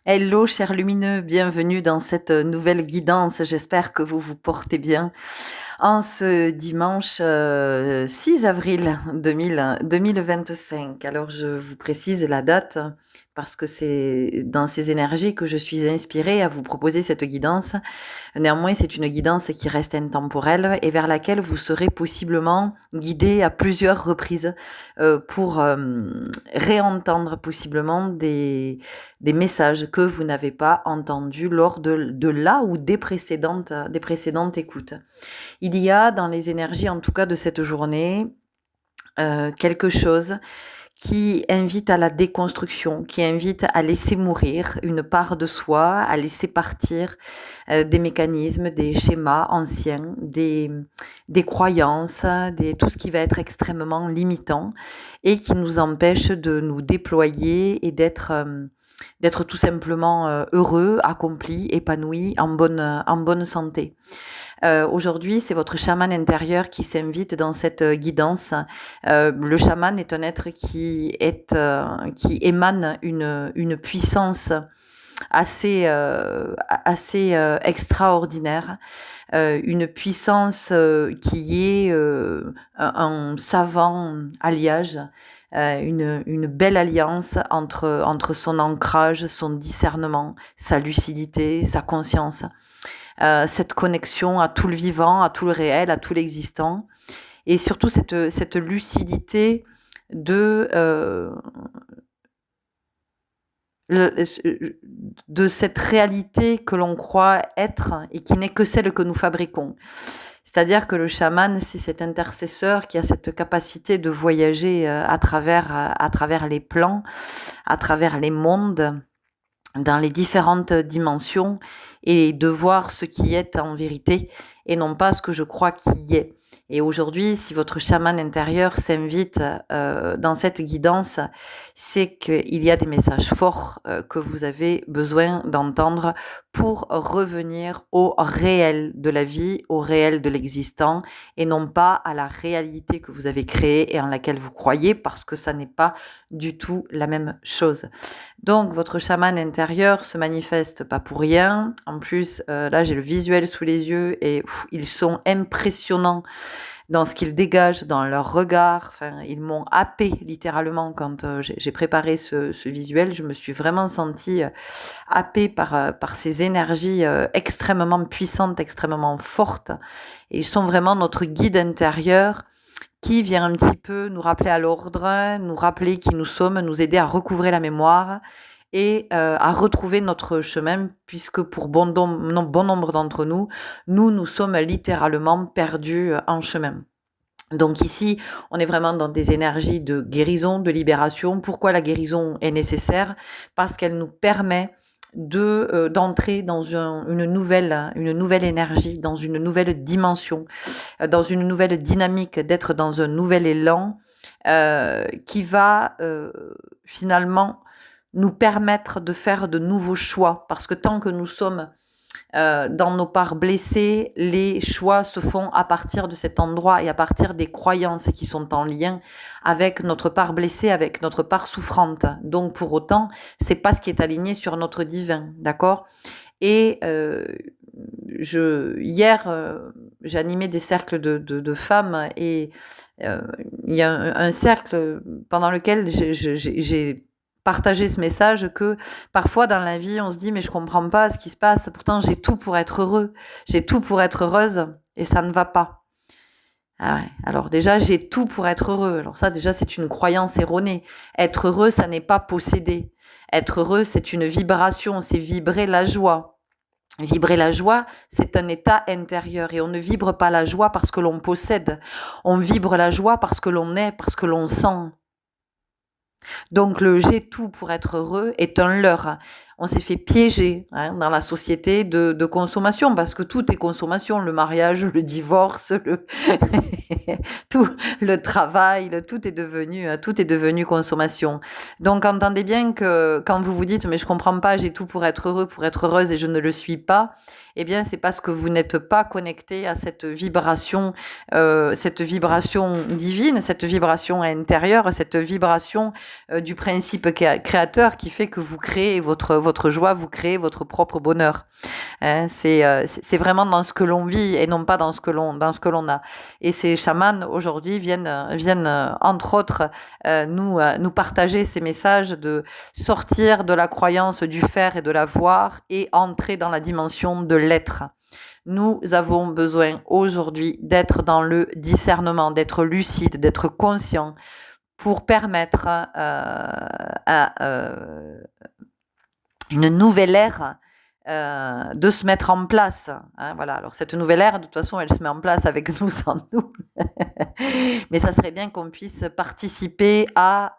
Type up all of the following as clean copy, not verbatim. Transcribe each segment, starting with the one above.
Hello, chers lumineux, bienvenue dans cette nouvelle guidance. J'espère que vous vous portez bien en ce dimanche 6 avril 2025. Alors, je vous précise la date parce que c'est dans ces énergies que je suis inspirée à vous proposer cette guidance. Néanmoins, c'est une guidance qui reste intemporelle et vers laquelle vous serez possiblement guidé à plusieurs reprises pour réentendre possiblement des messages que vous n'avez pas entendus lors de la ou des précédentes écoutes. Il y a dans les énergies, en tout cas de cette journée, quelque chose qui invite à la déconstruction, qui invite à laisser mourir une part de soi, à laisser partir des mécanismes, des schémas anciens, des croyances, tout ce qui va être extrêmement limitant et qui nous empêche de nous déployer et d'être tout simplement heureux, accompli, épanoui, en bonne santé. Aujourd'hui, c'est votre chaman intérieur qui s'invite dans cette guidance. Le chaman est un être qui émane une puissance assez extraordinaire, une puissance qui est un savant alliage, une belle alliance entre son ancrage, son discernement, sa lucidité, sa conscience. Cette connexion à tout le vivant, à tout le réel, à tout l'existant, et surtout cette lucidité de, de cette réalité que l'on croit être et qui n'est que celle que nous fabriquons. C'est-à-dire que le chaman, c'est cet intercesseur qui a cette capacité de voyager à travers les plans, à travers les mondes, dans les différentes dimensions et de voir ce qui est en vérité et non pas ce que je crois qui est. Et aujourd'hui, si votre chaman intérieur s'invite dans cette guidance, c'est qu'il y a des messages forts que vous avez besoin d'entendre pour revenir au réel de la vie, au réel de l'existant, et non pas à la réalité que vous avez créée et en laquelle vous croyez, parce que ça n'est pas du tout la même chose. Donc, votre chaman intérieur se manifeste pas pour rien. En plus, là, j'ai le visuel sous les yeux et ils sont impressionnants dans ce qu'ils dégagent, dans leur regard. Enfin, ils m'ont happé littéralement quand j'ai préparé ce visuel. Je me suis vraiment sentie happée par ces énergies extrêmement puissantes, extrêmement fortes. Et ils sont vraiment notre guide intérieur qui vient un petit peu nous rappeler à l'ordre, nous rappeler qui nous sommes, nous aider à recouvrer la mémoire et à retrouver notre chemin, puisque pour bon nombre d'entre nous, nous sommes littéralement perdus en chemin. Donc ici, on est vraiment dans des énergies de guérison, de libération. Pourquoi la guérison est nécessaire? Parce qu'elle nous permet d'entrer dans une nouvelle énergie, dans une nouvelle dimension, dans une nouvelle dynamique, d'être dans un nouvel élan qui va finalement nous permettre de faire de nouveaux choix. Parce que tant que nous sommes dans nos parts blessées, les choix se font à partir de cet endroit et à partir des croyances qui sont en lien avec notre part blessée, avec notre part souffrante. Donc pour autant, c'est pas ce qui est aligné sur notre divin, d'accord? Et hier, j'ai animé des cercles de femmes et il y a un cercle pendant lequel j'ai partagé ce message que parfois dans la vie, on se dit mais je comprends pas ce qui se passe. Pourtant, j'ai tout pour être heureux, j'ai tout pour être heureuse et ça ne va pas. Ah ouais. Alors déjà, j'ai tout pour être heureux. Alors ça, déjà, c'est une croyance erronée. Être heureux, ça n'est pas posséder. Être heureux, c'est une vibration, c'est vibrer la joie. Vibrer la joie, c'est un état intérieur et on ne vibre pas la joie parce que l'on possède. On vibre la joie parce que l'on est, parce que l'on sent. Donc le j'ai tout pour être heureux est un leurre. On s'est fait piéger dans la société de consommation parce que tout est consommation, le mariage, le divorce, tout, le travail, tout est devenu consommation. Donc entendez bien que quand vous vous dites mais je comprends pas, j'ai tout pour être heureux, pour être heureuse et je ne le suis pas, eh bien c'est parce que vous n'êtes pas connecté à cette vibration divine, cette vibration intérieure, cette vibration du principe créateur qui fait que vous créez votre votre joie, vous créez votre propre bonheur. Hein, c'est vraiment dans ce que l'on vit et non pas dans ce que l'on a. Et ces chamans aujourd'hui viennent entre autres nous partager ces messages de sortir de la croyance du faire et de l'avoir et entrer dans la dimension de l'être. Nous avons besoin aujourd'hui d'être dans le discernement, d'être lucide, d'être conscient pour permettre à une nouvelle ère de se mettre en place. Hein, voilà. Alors cette nouvelle ère, de toute façon, elle se met en place avec nous, sans nous. Mais ça serait bien qu'on puisse participer à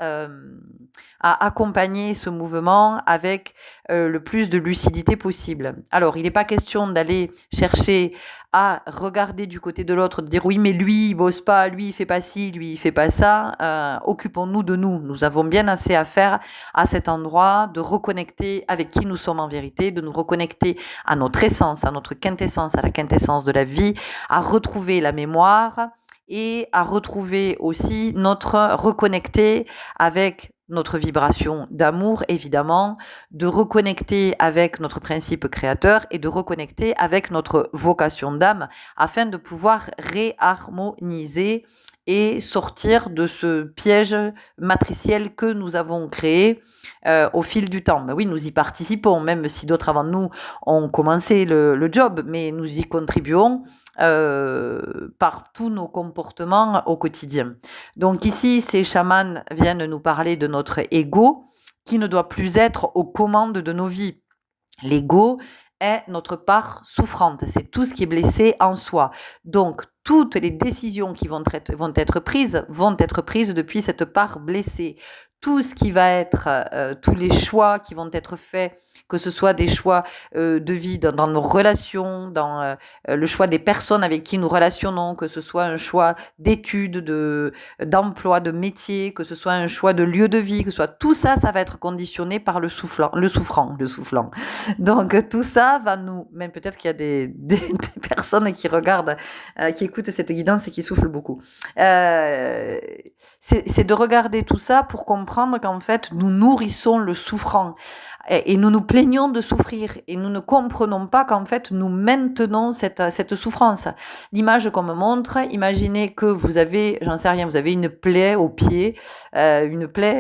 accompagner ce mouvement avec le plus de lucidité possible. Alors, il n'est pas question d'aller chercher à regarder du côté de l'autre, de dire oui, mais lui, il bosse pas, lui, il fait pas ci, lui, il fait pas ça. Occupons-nous de nous. Nous avons bien assez à faire à cet endroit, de reconnecter avec qui nous sommes en vérité, de nous reconnecter à notre essence, à notre quintessence, à la quintessence de la vie, à retrouver la mémoire et à retrouver aussi notre reconnecter avec notre vibration d'amour, évidemment, de reconnecter avec notre principe créateur et de reconnecter avec notre vocation d'âme afin de pouvoir réharmoniser et sortir de ce piège matriciel que nous avons créé au fil du temps. Ben oui, nous y participons, même si d'autres avant nous ont commencé le job, mais nous y contribuons par tous nos comportements au quotidien. Donc ici, ces chamans viennent nous parler de notre ego qui ne doit plus être aux commandes de nos vies. L'ego est notre part souffrante, c'est tout ce qui est blessé en soi. Donc, toutes les décisions qui vont être prises depuis cette part blessée. Tout ce qui va être, tous les choix qui vont être faits, que ce soit des choix de vie dans nos relations, dans le choix des personnes avec qui nous relationnons, que ce soit un choix d'études, d'emploi, de métier, que ce soit un choix de lieu de vie, que ce soit tout ça, ça va être conditionné par le soufflant. Donc tout ça va nous, même peut-être qu'il y a des personnes qui regardent, qui écoutent cette guidance et qui soufflent beaucoup. C'est de regarder tout ça pour comprendre qu'en fait, nous nourrissons le souffrant. Et nous nous plaignons de souffrir et nous ne comprenons pas qu'en fait nous maintenons cette souffrance. L'image qu'on me montre, imaginez que vous avez, j'en sais rien, vous avez une plaie au pied, une plaie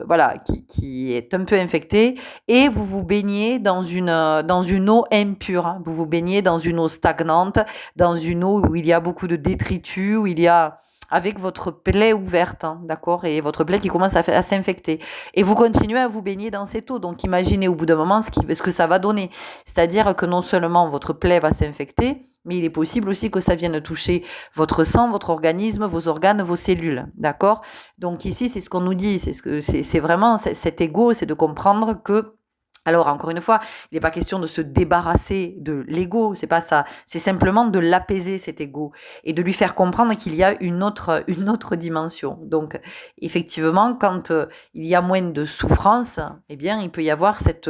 voilà, qui est un peu infectée et vous vous baignez dans une eau impure, hein. Vous vous baignez dans une eau stagnante, dans une eau où il y a beaucoup de détritus, où il y a avec votre plaie ouverte, hein, d'accord, et votre plaie qui commence à s'infecter. Et vous continuez à vous baigner dans cette eau. Donc imaginez au bout d'un moment ce que ça va donner. C'est-à-dire que non seulement votre plaie va s'infecter, mais il est possible aussi que ça vienne toucher votre sang, votre organisme, vos organes, vos cellules, d'accord. Donc ici, c'est ce qu'on nous dit, c'est vraiment cet ego, c'est de comprendre que alors, encore une fois, il n'est pas question de se débarrasser de l'ego, c'est pas ça. C'est simplement de l'apaiser, cet ego, et de lui faire comprendre qu'il y a une autre dimension. Donc, effectivement, quand il y a moins de souffrance, eh bien, il peut y avoir cette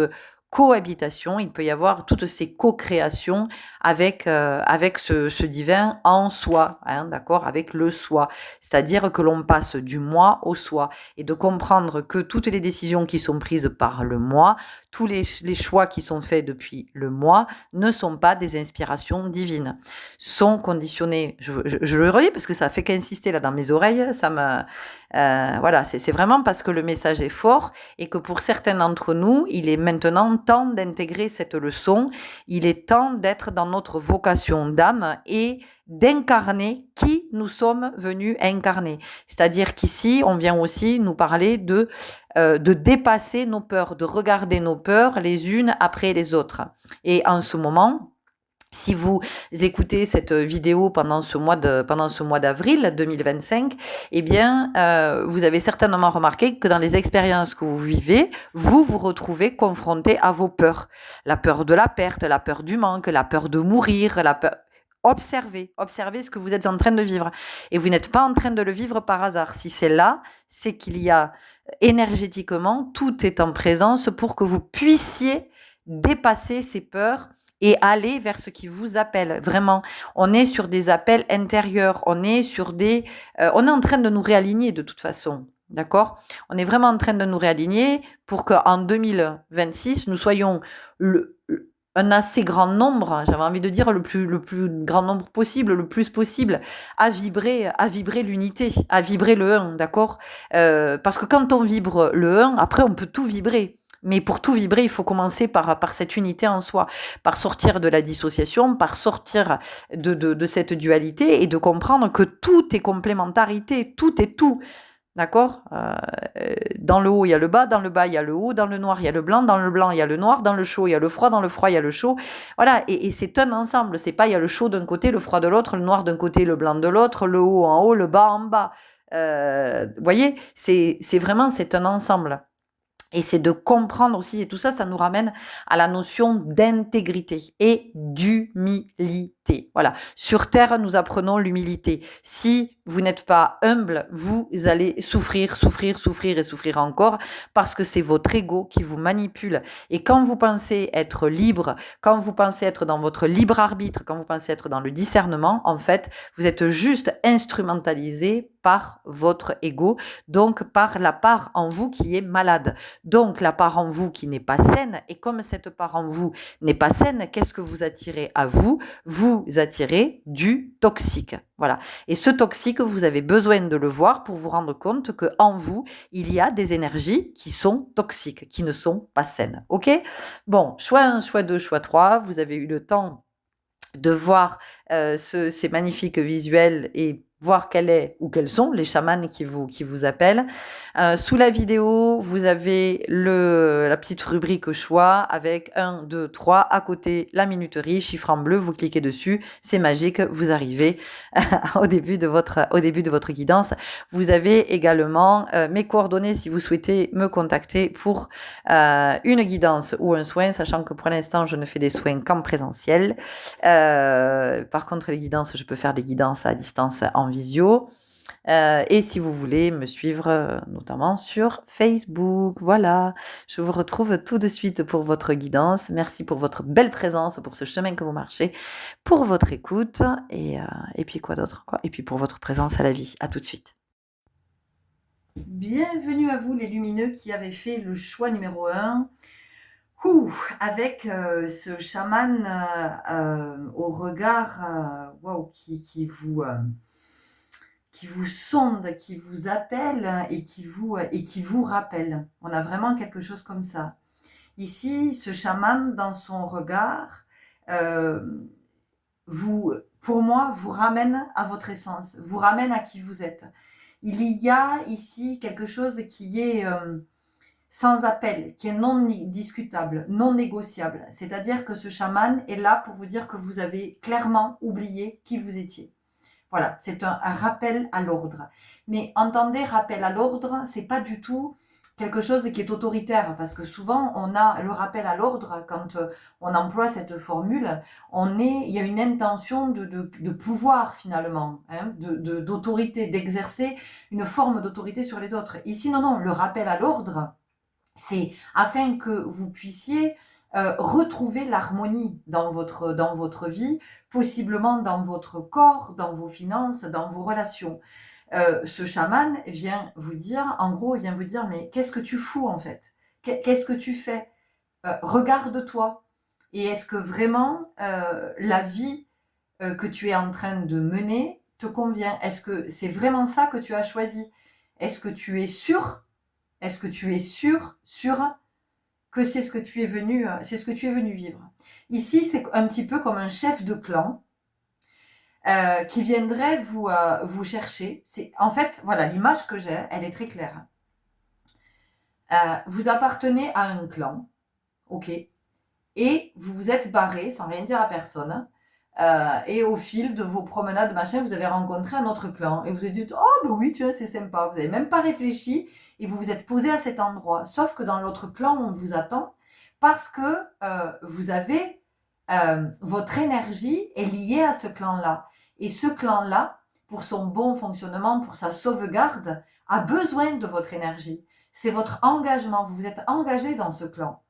cohabitation, il peut y avoir toutes ces co-créations avec ce divin en soi, hein, d'accord, avec le soi. C'est-à-dire que l'on passe du moi au soi et de comprendre que toutes les décisions qui sont prises par le moi, tous les choix qui sont faits depuis le moi ne sont pas des inspirations divines, sont conditionnés. Je le redis parce que ça fait qu'insister là dans mes oreilles, ça me voilà, c'est vraiment parce que le message est fort et que pour certains d'entre nous, il est maintenant temps d'intégrer cette leçon. Il est temps d'être dans notre vocation d'âme et d'incarner qui nous sommes venus incarner. C'est-à-dire qu'ici, on vient aussi nous parler de dépasser nos peurs, de regarder nos peurs les unes après les autres. Et en ce moment, si vous écoutez cette vidéo pendant ce mois d'avril 2025, eh bien, vous avez certainement remarqué que dans les expériences que vous vivez, vous vous retrouvez confronté à vos peurs. La peur de la perte, la peur du manque, la peur de mourir, la peur... Observez ce que vous êtes en train de vivre. Et vous n'êtes pas en train de le vivre par hasard. Si c'est là, c'est qu'il y a énergétiquement, tout est en présence pour que vous puissiez dépasser ces peurs et aller vers ce qui vous appelle. Vraiment, on est sur des appels intérieurs, on est en train de nous réaligner de toute façon. D'accord? On est vraiment en train de nous réaligner pour qu'en 2026, nous soyons un assez grand nombre, j'avais envie de dire le plus grand nombre possible, le plus possible, à vibrer l'unité, à vibrer le un, d'accord? Parce que quand on vibre le un, après on peut tout vibrer. Mais pour tout vibrer, il faut commencer par cette unité en soi, par sortir de la dissociation, par sortir de cette dualité et de comprendre que tout est complémentarité, tout est tout. D'accord? Dans le haut, il y a le bas, dans le bas, il y a le haut, dans le noir, il y a le blanc, dans le blanc, il y a le noir, dans le chaud, il y a le froid, dans le froid, il y a le chaud. Voilà, et c'est un ensemble. C'est pas il y a le chaud d'un côté, le froid de l'autre, le noir d'un côté, le blanc de l'autre, le haut en haut, le bas en bas. Vous voyez, c'est vraiment, c'est un ensemble. Et c'est de comprendre aussi, et tout ça, ça nous ramène à la notion d'intégrité et d'humilité. Voilà. Sur Terre, nous apprenons l'humilité. Si vous n'êtes pas humble, vous allez souffrir, souffrir, souffrir et souffrir encore parce que c'est votre ego qui vous manipule. Et quand vous pensez être libre, quand vous pensez être dans votre libre arbitre, quand vous pensez être dans le discernement, en fait, vous êtes juste instrumentalisé par votre ego, donc par la part en vous qui est malade. Donc la part en vous qui n'est pas saine, et comme cette part en vous n'est pas saine, qu'est-ce que vous attirez à vous? Vous attirez du toxique. Voilà. Et ce toxique, vous avez besoin de le voir pour vous rendre compte que en vous, il y a des énergies qui sont toxiques, qui ne sont pas saines. OK? Bon, choix 1, choix 2, choix 3, vous avez eu le temps de voir ces magnifiques visuels et voir quel est ou quels sont les chamans qui vous appellent. Sous la vidéo, vous avez la petite rubrique choix avec 1, 2, 3. À côté, la minuterie, chiffre en bleu, vous cliquez dessus, c'est magique, vous arrivez au début de votre guidance. Vous avez également mes coordonnées si vous souhaitez me contacter pour une guidance ou un soin, sachant que pour l'instant, je ne fais des soins qu'en présentiel. Par contre, les guidances, je peux faire des guidances à distance en visio. Et si vous voulez me suivre, notamment sur Facebook, voilà. Je vous retrouve tout de suite pour votre guidance. Merci pour votre belle présence, pour ce chemin que vous marchez, pour votre écoute et puis quoi d'autre, quoi. Et puis pour votre présence à la vie. À tout de suite. Bienvenue à vous les lumineux qui avez fait le choix numéro 1. Avec ce chaman au regard qui vous sonde, qui vous appelle et qui vous rappelle. On a vraiment quelque chose comme ça. Ici, ce chaman, dans son regard, pour moi, vous ramène à votre essence, vous ramène à qui vous êtes. Il y a ici quelque chose qui est sans appel, qui est non discutable, non négociable. C'est-à-dire que ce chaman est là pour vous dire que vous avez clairement oublié qui vous étiez. Voilà, c'est un rappel à l'ordre. Mais entendez, rappel à l'ordre, c'est pas du tout quelque chose qui est autoritaire, parce que souvent on a le rappel à l'ordre quand on emploie cette formule, il y a une intention de pouvoir finalement, hein, d'autorité, d'exercer une forme d'autorité sur les autres. Ici, non, le rappel à l'ordre, c'est afin que vous puissiez retrouver l'harmonie dans votre vie, possiblement dans votre corps, dans vos finances, dans vos relations. Ce chaman vient vous dire, en gros, il vient vous dire, mais qu'est-ce que tu fous en fait? Qu'est-ce que tu fais? Regarde-toi. Et est-ce que vraiment la vie que tu es en train de mener te convient? Est-ce que c'est vraiment ça que tu as choisi? Est-ce que tu es sûr? Est-ce que tu es sûr que c'est ce que tu es venu vivre? Ici, c'est un petit peu comme un chef de clan qui viendrait vous chercher. En fait, voilà, l'image que j'ai, elle est très claire. Vous appartenez à un clan, ok, et vous vous êtes barré sans rien dire à personne. Et au fil de vos promenades, machin, vous avez rencontré un autre clan. Et vous avez dit, oh, bah oui, tu vois, c'est sympa. Vous n'avez même pas réfléchi et vous vous êtes posé à cet endroit. Sauf que dans l'autre clan, on vous attend parce que vous avez, votre énergie est liée à ce clan-là. Et ce clan-là, pour son bon fonctionnement, pour sa sauvegarde, a besoin de votre énergie. C'est votre engagement. Vous vous êtes engagé dans ce clan.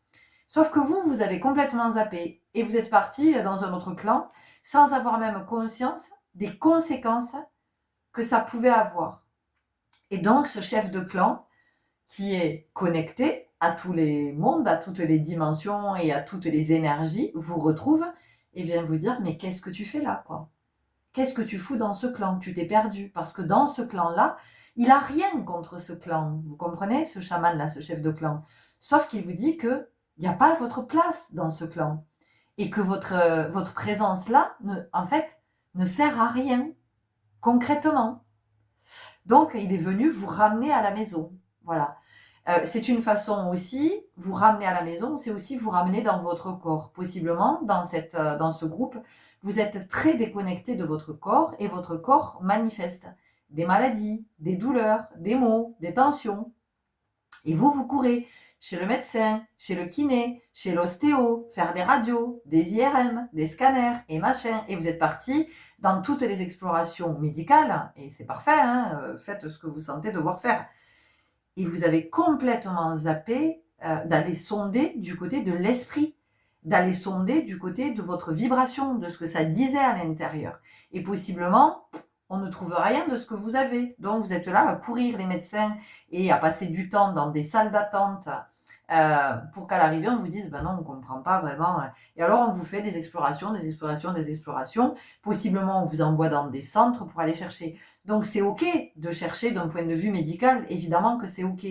Sauf que vous avez complètement zappé et vous êtes parti dans un autre clan sans avoir même conscience des conséquences que ça pouvait avoir. Et donc, ce chef de clan qui est connecté à tous les mondes, à toutes les dimensions et à toutes les énergies, vous retrouve et vient vous dire, mais qu'est-ce que tu fais là, quoi? Qu'est-ce que tu fous dans ce clan? Tu t'es perdu. Parce que dans ce clan-là, il a rien contre ce clan. Vous comprenez? Ce chaman-là, ce chef de clan. Sauf qu'il vous dit que il n'y a pas votre place dans ce clan. Et que votre présence là, en fait, ne sert à rien, concrètement. Donc, il est venu vous ramener à la maison. Voilà. C'est une façon aussi, vous ramener à la maison, c'est aussi vous ramener dans votre corps. Possiblement, dans ce groupe, vous êtes très déconnecté de votre corps et votre corps manifeste des maladies, des douleurs, des maux, des tensions. Et vous courez chez le médecin, chez le kiné, chez l'ostéo, faire des radios, des IRM, des scanners et machin. Et vous êtes parti dans toutes les explorations médicales, et c'est parfait, hein, faites ce que vous sentez devoir faire. Et vous avez complètement zappé d'aller sonder du côté de l'esprit, d'aller sonder du côté de votre vibration, de ce que ça disait à l'intérieur. Et possiblement, on ne trouve rien de ce que vous avez. Donc vous êtes là à courir les médecins et à passer du temps dans des salles d'attente pour qu'à l'arrivée on vous dise ben non, on ne comprend pas vraiment. Et alors on vous fait des explorations, des explorations, des explorations. Possiblement on vous envoie dans des centres pour aller chercher. Donc c'est ok de chercher d'un point de vue médical, évidemment que c'est ok.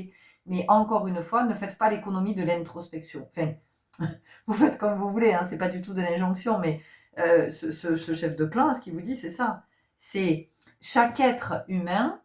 Mais encore une fois, ne faites pas l'économie de l'introspection. Enfin, vous faites comme vous voulez, hein, c'est pas du tout de l'injonction, mais ce chef de clan, ce qu'il vous dit, c'est ça. C'est chaque être humain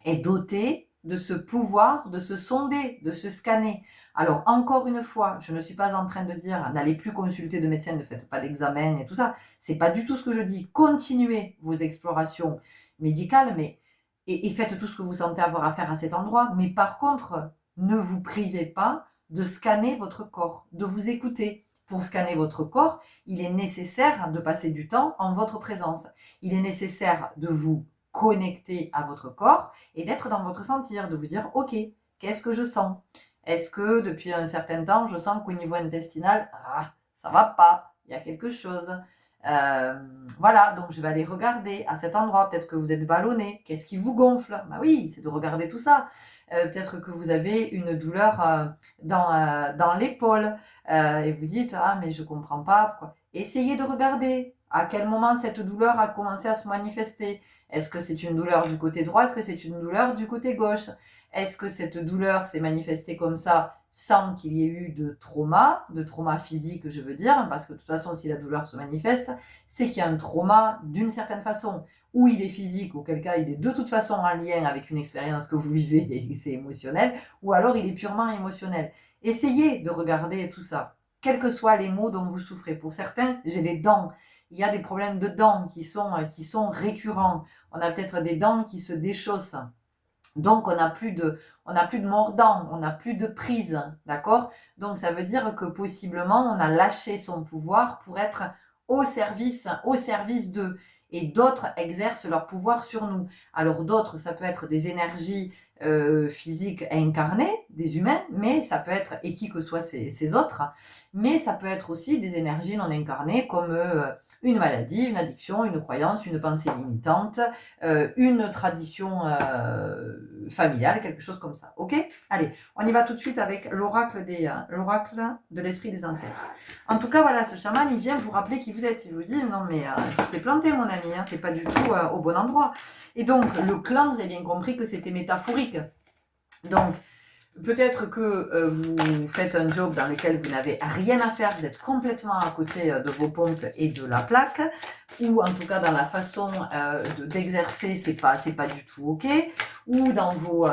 est doté de ce pouvoir de se sonder, de se scanner. Alors, encore une fois, je ne suis pas en train de dire n'allez plus consulter de médecin, ne faites pas d'examen et tout ça. C'est pas du tout ce que je dis. Continuez vos explorations médicales, mais et faites tout ce que vous sentez avoir à faire à cet endroit. Mais par contre, ne vous privez pas de scanner votre corps, de vous écouter. Pour scanner votre corps, il est nécessaire de passer du temps en votre présence. Il est nécessaire de vous connecter à votre corps et d'être dans votre sentir, de vous dire ok, qu'est-ce que je sens? Est-ce que depuis un certain temps, je sens qu'au niveau intestinal, ça va pas, il y a quelque chose. Voilà, donc je vais aller regarder à cet endroit, peut-être que vous êtes ballonné, qu'est-ce qui vous gonfle? Bah oui, c'est de regarder tout ça. Peut-être que vous avez une douleur dans l'épaule et vous dites ah mais je comprends pas pourquoi. Essayez de regarder à quel moment cette douleur a commencé à se manifester. Est-ce que c'est une douleur du côté droit? Est-ce que c'est une douleur du côté gauche? Est-ce que cette douleur s'est manifestée comme ça sans qu'il y ait eu de trauma physique, je veux dire, parce que de toute façon, si la douleur se manifeste, c'est qu'il y a un trauma d'une certaine façon, ou il est physique, auquel cas il est de toute façon en lien avec une expérience que vous vivez et c'est émotionnel, ou alors il est purement émotionnel. Essayez de regarder tout ça, quels que soient les maux dont vous souffrez. Pour certains, j'ai les dents. Il y a des problèmes de dents qui sont récurrents. On a peut-être des dents qui se déchaussent. Donc, on n'a plus de mordant, on n'a plus de prise, d'accord? Donc, ça veut dire que possiblement, on a lâché son pouvoir pour être au service d'eux. Et d'autres exercent leur pouvoir sur nous. Alors, d'autres, ça peut être des énergies physiques incarnées, des humains, mais ça peut être, et qui que soient ces autres, mais ça peut être aussi des énergies non incarnées comme une maladie, une addiction, une croyance, une pensée limitante, une tradition familiale, quelque chose comme ça. Ok? Allez, on y va tout de suite avec l'oracle de l'esprit des ancêtres. En tout cas, voilà, ce chaman, il vient vous rappeler qui vous êtes. Il vous dit, non mais tu t'es planté mon ami, hein, t'es pas du tout au bon endroit. Et donc, le clan, vous avez bien compris que c'était métaphorique. Donc, peut-être que vous faites un job dans lequel vous n'avez rien à faire, vous êtes complètement à côté de vos pompes et de la plaque, ou en tout cas dans la façon d'exercer, c'est pas du tout ok, ou dans vos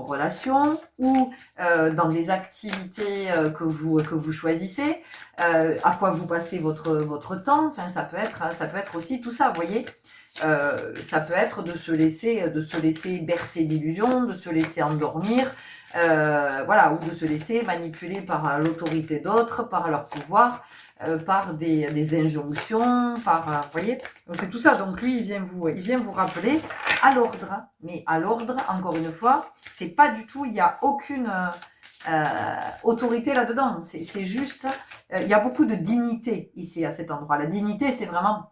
relations, ou dans des activités que vous choisissez, à quoi vous passez votre temps. Enfin, ça peut être aussi tout ça, vous voyez. Ça peut être de se laisser bercer d'illusions, de se laisser endormir, voilà, ou de se laisser manipuler par l'autorité d'autres, par leur pouvoir, par des injonctions, vous voyez. Donc c'est tout ça. Donc lui, il vient vous rappeler à l'ordre, hein. Mais à l'ordre, encore une fois, c'est pas du tout, il n'y a aucune autorité là-dedans. C'est juste, il y a beaucoup de dignité ici à cet endroit. La dignité, c'est vraiment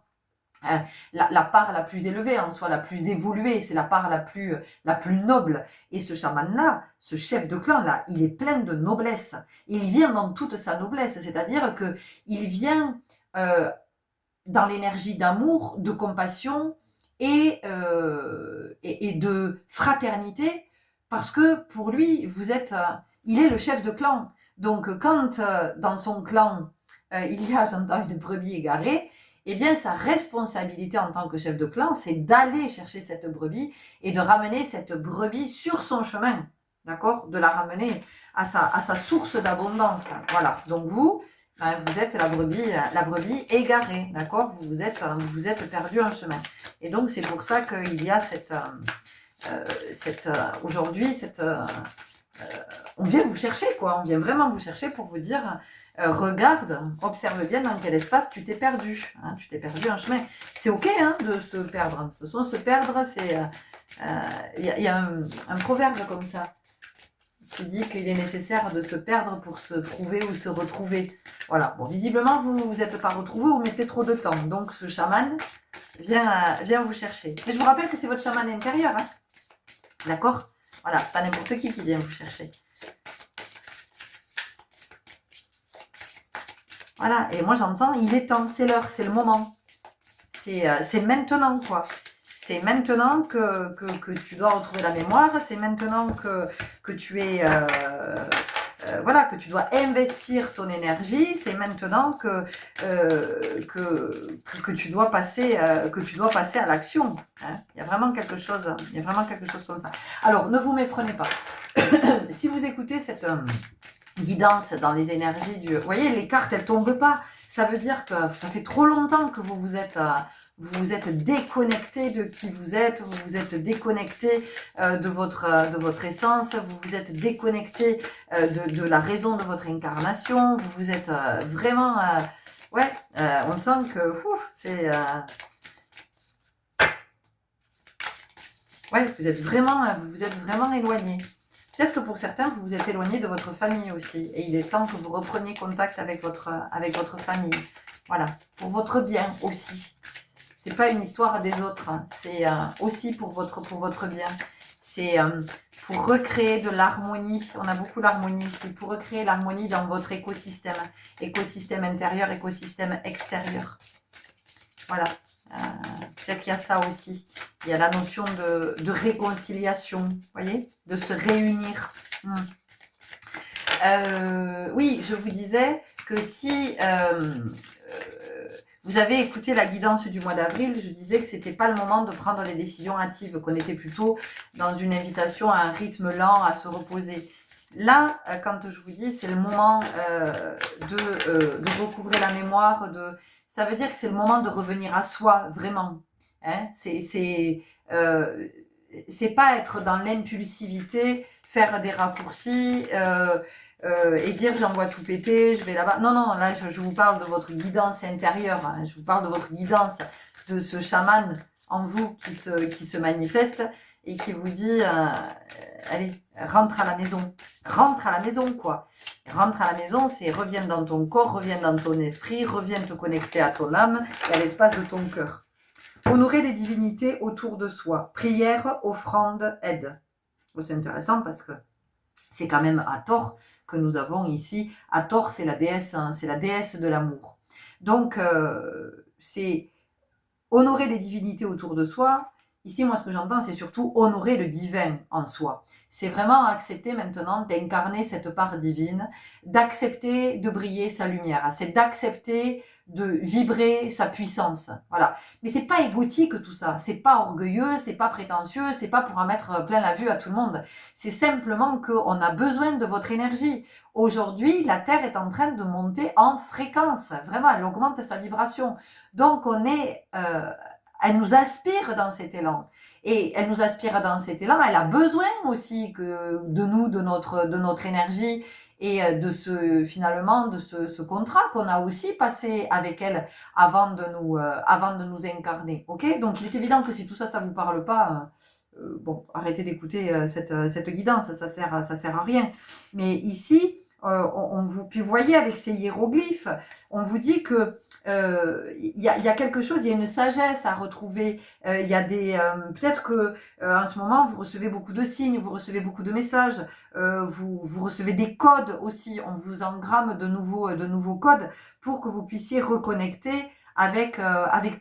la part la plus élevée en soi, la plus évoluée, c'est la part la plus noble. Et ce chaman-là, ce chef de clan-là, il est plein de noblesse. Il vient dans toute sa noblesse, c'est-à-dire que il vient dans l'énergie d'amour, de compassion et de fraternité, parce que pour lui, il est le chef de clan. Donc quand dans son clan, il y a, j'entends, une brebis égarée, eh bien, sa responsabilité en tant que chef de clan, c'est d'aller chercher cette brebis et de ramener cette brebis sur son chemin, d'accord? De la ramener à sa source d'abondance. Voilà. Donc vous êtes la brebis égarée, d'accord? Vous vous êtes perdu un chemin. Et donc, c'est pour ça qu'il y a aujourd'hui, on vient vous chercher, quoi. On vient vraiment vous chercher pour vous dire, regarde, observe bien dans quel espace tu t'es perdu. Hein, tu t'es perdu un chemin. C'est OK hein, de se perdre. De toute façon, se perdre, c'est... y a un proverbe comme ça qui dit qu'il est nécessaire de se perdre pour se trouver ou se retrouver. Voilà. Bon, visiblement, vous ne vous êtes pas retrouvé ou mettez trop de temps. Donc, ce chaman vient vous chercher. Mais je vous rappelle que c'est votre chaman intérieur. Hein. D'accord? Voilà, c'est pas n'importe qui vient vous chercher. Voilà, et moi j'entends, il est temps, c'est l'heure, c'est le moment. C'est maintenant, quoi. C'est maintenant que tu dois retrouver la mémoire, c'est maintenant que tu es... voilà, que tu dois investir ton énergie, c'est maintenant que tu dois passer, à l'action. Hein. Il y a vraiment quelque chose comme ça. Alors, ne vous méprenez pas. Si vous écoutez cette guidance dans les énergies du... Vous voyez, les cartes, elles tombent pas. Ça veut dire que ça fait trop longtemps que vous vous êtes déconnecté de qui vous êtes, vous vous êtes déconnecté de votre essence, vous vous êtes déconnecté de la raison de votre incarnation, vous vous êtes vraiment... on sent que c'est... vous êtes vraiment éloigné. Peut-être que pour certains, vous vous êtes éloigné de votre famille aussi. Et il est temps que vous repreniez contact avec votre famille. Voilà, pour votre bien aussi. C'est pas une histoire des autres, hein. C'est aussi pour votre bien. C'est pour recréer de l'harmonie. On a beaucoup d'harmonie. C'est pour recréer l'harmonie dans votre écosystème. Écosystème intérieur, écosystème extérieur. Voilà. Peut-être qu'il y a ça aussi. Il y a la notion de réconciliation, vous voyez, de se réunir. Oui, je vous disais que si vous avez écouté la guidance du mois d'avril, je disais que c'était pas le moment de prendre des décisions hâtives, qu'on était plutôt dans une invitation à un rythme lent, à se reposer. Là, quand je vous dis, c'est le moment de recouvrer la mémoire, ça veut dire que c'est le moment de revenir à soi, vraiment. Hein, c'est pas être dans l'impulsivité, faire des raccourcis et dire j'envoie tout péter, je vais là-bas. Non, non, là je vous parle de votre guidance intérieure, hein, je vous parle de votre guidance, de ce chaman en vous qui se manifeste et qui vous dit allez, rentre à la maison quoi. Rentre à la maison, c'est reviens dans ton corps, reviens dans ton esprit, reviens te connecter à ton âme et à l'espace de ton cœur. Honorer les divinités autour de soi. Prière, offrande, aide. C'est intéressant parce que c'est quand même Hathor que nous avons ici. Hathor, c'est la déesse, hein, c'est la déesse de l'amour. Donc, c'est honorer les divinités autour de soi. Ici, moi, ce que j'entends, c'est surtout honorer le divin en soi. C'est vraiment accepter maintenant d'incarner cette part divine, d'accepter de briller sa lumière. C'est d'accepter de vibrer sa puissance. Voilà. Mais c'est pas égotique tout ça. C'est pas orgueilleux, c'est pas prétentieux, c'est pas pour en mettre plein la vue à tout le monde. C'est simplement qu'on a besoin de votre énergie. Aujourd'hui, la Terre est en train de monter en fréquence. Vraiment, elle augmente sa vibration. Donc, elle nous aspire dans cet élan. Et elle nous aspire dans cet élan. Elle a besoin aussi de nous, de notre énergie et de ce contrat qu'on a aussi passé avec elle avant de nous incarner. Ok? Donc, il est évident que si tout ça, ça vous parle pas, arrêtez d'écouter cette guidance. Ça sert à rien. Mais ici, puis vous voyez avec ces hiéroglyphes, on vous dit que il y a quelque chose, il y a une sagesse à retrouver. Il y a peut-être que en ce moment vous recevez beaucoup de signes, vous recevez beaucoup de messages, vous recevez des codes aussi. On vous engramme de nouveaux codes pour que vous puissiez reconnecter avec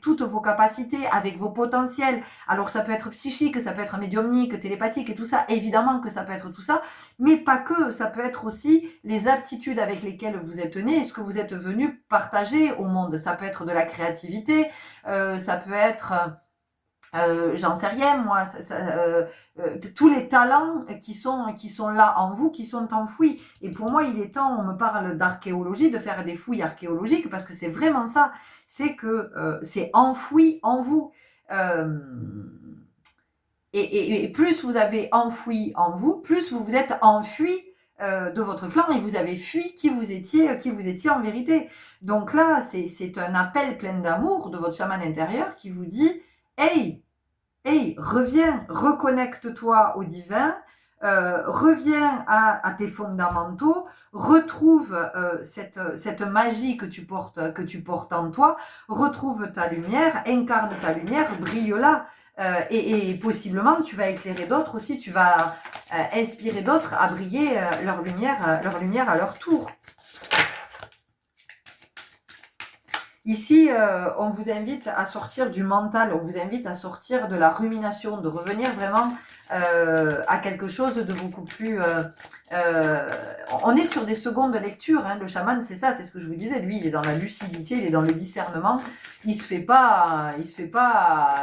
toutes vos capacités, avec vos potentiels. Alors ça peut être psychique, ça peut être médiumnique, télépathique et tout ça. Évidemment que ça peut être tout ça, mais pas que. Ça peut être aussi les aptitudes avec lesquelles vous êtes né et ce que vous êtes venu partager au monde. Ça peut être de la créativité, ça peut être j'en sais rien moi, tous les talents qui sont là en vous, qui sont enfouis. Et pour moi, il est temps, on me parle d'archéologie, de faire des fouilles archéologiques, parce que c'est vraiment ça, c'est que c'est enfoui en vous. Euh, et plus vous avez enfoui en vous, plus vous vous êtes enfui de votre clan et vous avez fui qui vous étiez en vérité. Donc là, c'est un appel plein d'amour de votre chaman intérieur qui vous dit « Hey, hey, reviens, reconnecte-toi au divin, reviens à tes fondamentaux, retrouve cette magie que tu portes en toi, retrouve ta lumière, incarne ta lumière, brille-la. Et possiblement, tu vas éclairer d'autres aussi, tu vas inspirer d'autres à briller leur lumière à leur tour. Ici, on vous invite à sortir du mental, on vous invite à sortir de la rumination, de revenir vraiment à quelque chose de beaucoup plus... on est sur des secondes lectures, hein. Le chaman, c'est ça, c'est ce que je vous disais. Lui, il est dans la lucidité, il est dans le discernement. Il se fait pas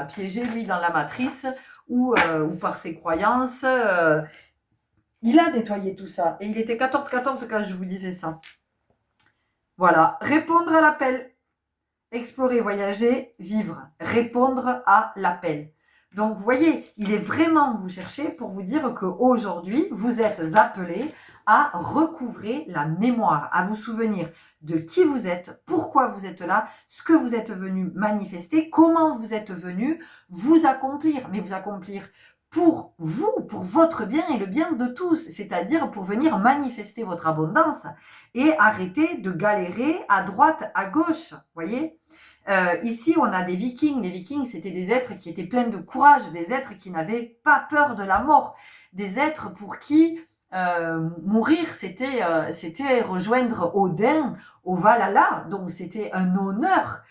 piéger, lui, dans la matrice ou par ses croyances. Il a nettoyé tout ça. Et il était 14-14 quand je vous disais ça. Voilà, répondre à l'appel. Explorer, voyager, vivre, répondre à l'appel. Donc, vous voyez, il est vraiment vous chercher pour vous dire qu'aujourd'hui, vous êtes appelé à recouvrer la mémoire, à vous souvenir de qui vous êtes, pourquoi vous êtes là, ce que vous êtes venu manifester, comment vous êtes venu vous accomplir, mais vous accomplir pour vous, pour votre bien et le bien de tous, c'est-à-dire pour venir manifester votre abondance et arrêter de galérer à droite, à gauche, voyez. Ici, on a des vikings. Les vikings, c'était des êtres qui étaient pleins de courage, des êtres qui n'avaient pas peur de la mort, des êtres pour qui mourir, c'était rejoindre Odin au Valhalla. Donc, c'était un honneur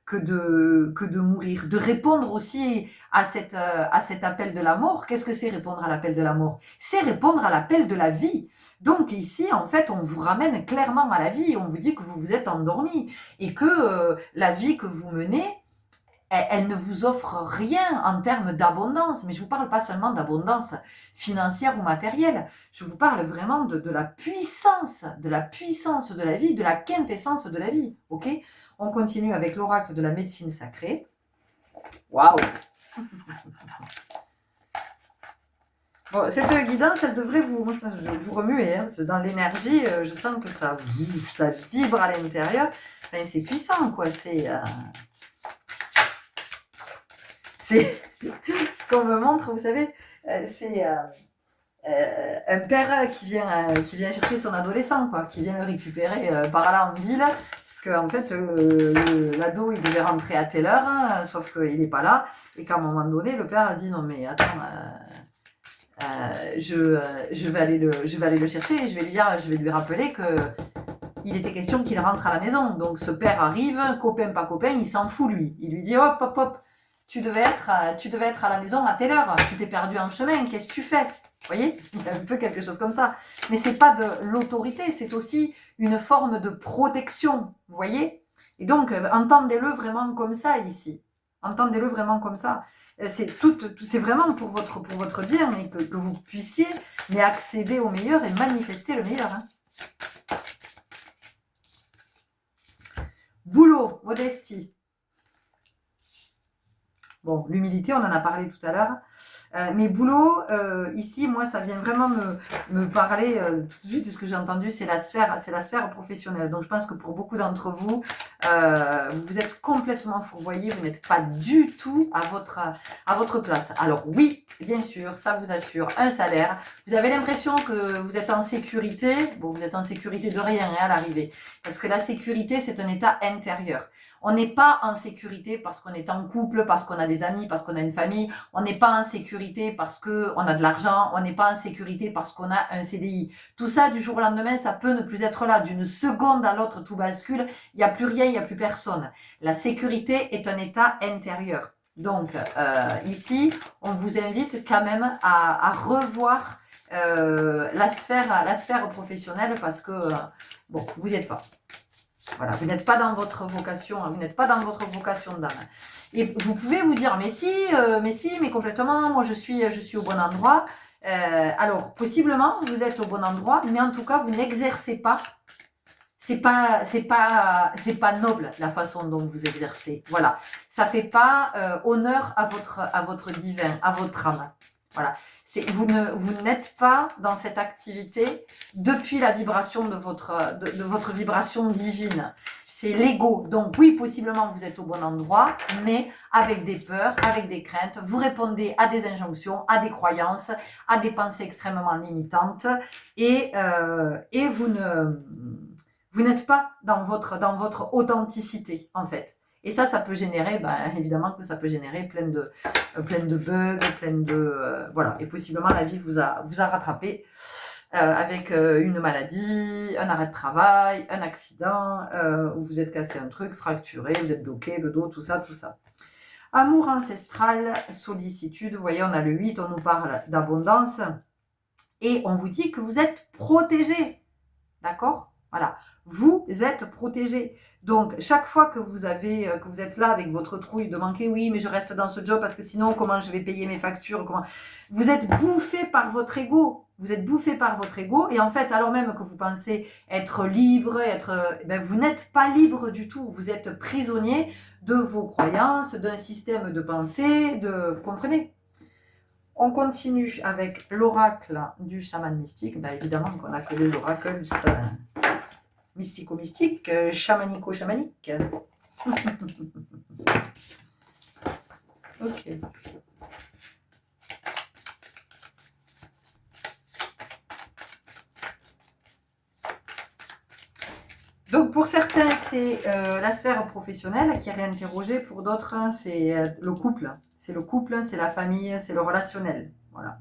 que de mourir, de répondre aussi à cet appel de la mort. Qu'est-ce que c'est répondre à l'appel de la mort? C'est répondre à l'appel de la vie. Donc ici, en fait, on vous ramène clairement à la vie, on vous dit que vous vous êtes endormi et que la vie que vous menez, elle ne vous offre rien en termes d'abondance. Mais je vous parle pas seulement d'abondance financière ou matérielle, je vous parle vraiment de la puissance de la vie, de la quintessence de la vie. Ok? On continue avec l'oracle de la médecine sacrée. Waouh! Bon, cette guidance, elle devrait vous remuer. Hein, dans l'énergie, je sens que ça vibre à l'intérieur. Enfin, c'est puissant, quoi. C'est ce qu'on me montre, vous savez, c'est un père qui vient chercher son adolescent, quoi, qui vient le récupérer par là en ville, parce qu'en fait, l'ado, il devait rentrer à telle heure, hein, sauf qu'il n'est pas là, et qu'à un moment donné, le père a dit, non mais attends... je vais aller le chercher et je vais lui rappeler que il était question qu'il rentre à la maison. Donc ce père arrive, copain pas copain, il s'en fout lui. Il lui dit hop hop hop, tu devais être à la maison à telle heure, tu t'es perdu en chemin, qu'est-ce que tu fais? Vous voyez, il y a un peu quelque chose comme ça. Mais c'est pas de l'autorité, c'est aussi une forme de protection, vous voyez? Et donc entendez-le vraiment comme ça ici. Entendez-le vraiment comme ça. C'est vraiment pour votre bien, mais que vous puissiez accéder au meilleur et manifester le meilleur. Hein. Boulot, modestie. Bon, l'humilité, on en a parlé tout à l'heure. Mais boulot, ici, moi, ça vient vraiment me parler tout de suite de ce que j'ai entendu, c'est la sphère professionnelle. Donc, je pense que pour beaucoup d'entre vous, vous êtes complètement fourvoyés, vous n'êtes pas du tout à votre place. Alors oui, bien sûr, ça vous assure un salaire. Vous avez l'impression que vous êtes en sécurité. Bon, vous êtes en sécurité de rien à l'arrivée. Parce que la sécurité, c'est un état intérieur. On n'est pas en sécurité parce qu'on est en couple, parce qu'on a des amis, parce qu'on a une famille. On n'est pas en sécurité parce qu'on a de l'argent. On n'est pas en sécurité parce qu'on a un CDI. Tout ça, du jour au lendemain, ça peut ne plus être là. D'une seconde à l'autre, tout bascule. Il n'y a plus rien, il n'y a plus personne. La sécurité est un état intérieur. Donc, ici, on vous invite quand même à revoir la sphère professionnelle parce que, bon, vous n'y êtes pas. Voilà, vous n'êtes pas dans votre vocation, vous n'êtes pas dans votre vocation d'âme. Et vous pouvez vous dire, mais complètement, moi je suis au bon endroit. Alors, possiblement, vous êtes au bon endroit, mais en tout cas, vous n'exercez pas. C'est pas noble la façon dont vous exercez. Voilà, ça fait pas honneur à votre divin, à votre âme. Voilà. Vous n'êtes pas dans cette activité depuis la vibration de votre vibration divine. C'est l'ego. Donc oui, possiblement vous êtes au bon endroit, mais avec des peurs, avec des craintes. Vous répondez à des injonctions, à des croyances, à des pensées extrêmement limitantes, et vous n'êtes pas dans votre authenticité en fait. Et ça peut générer, évidemment que ça peut générer plein de bugs, voilà. Et possiblement la vie vous a rattrapé avec une maladie, un arrêt de travail, un accident, où vous êtes cassé un truc, fracturé, vous êtes bloqué, le dos, tout ça. Amour ancestral, sollicitude. Vous voyez, on a le 8, on nous parle d'abondance. Et on vous dit que vous êtes protégé. D'accord ? Voilà, vous êtes protégé. Donc, chaque fois que vous êtes là avec votre trouille de manquer, oui, mais je reste dans ce job parce que sinon, comment je vais payer mes factures ? Vous êtes bouffé par votre ego. Vous êtes bouffé par votre ego. Et en fait, alors même que vous pensez être libre, vous n'êtes pas libre du tout. Vous êtes prisonnier de vos croyances, d'un système de pensée, vous comprenez ? On continue avec l'oracle du chaman mystique. Évidemment qu'on n'a que des oracles mystico-mystiques, chamanico-chamaniques. Ok. Donc pour certains, c'est la sphère professionnelle qui est réinterrogée. Pour d'autres, c'est le couple. C'est le couple, c'est la famille, c'est le relationnel. Voilà.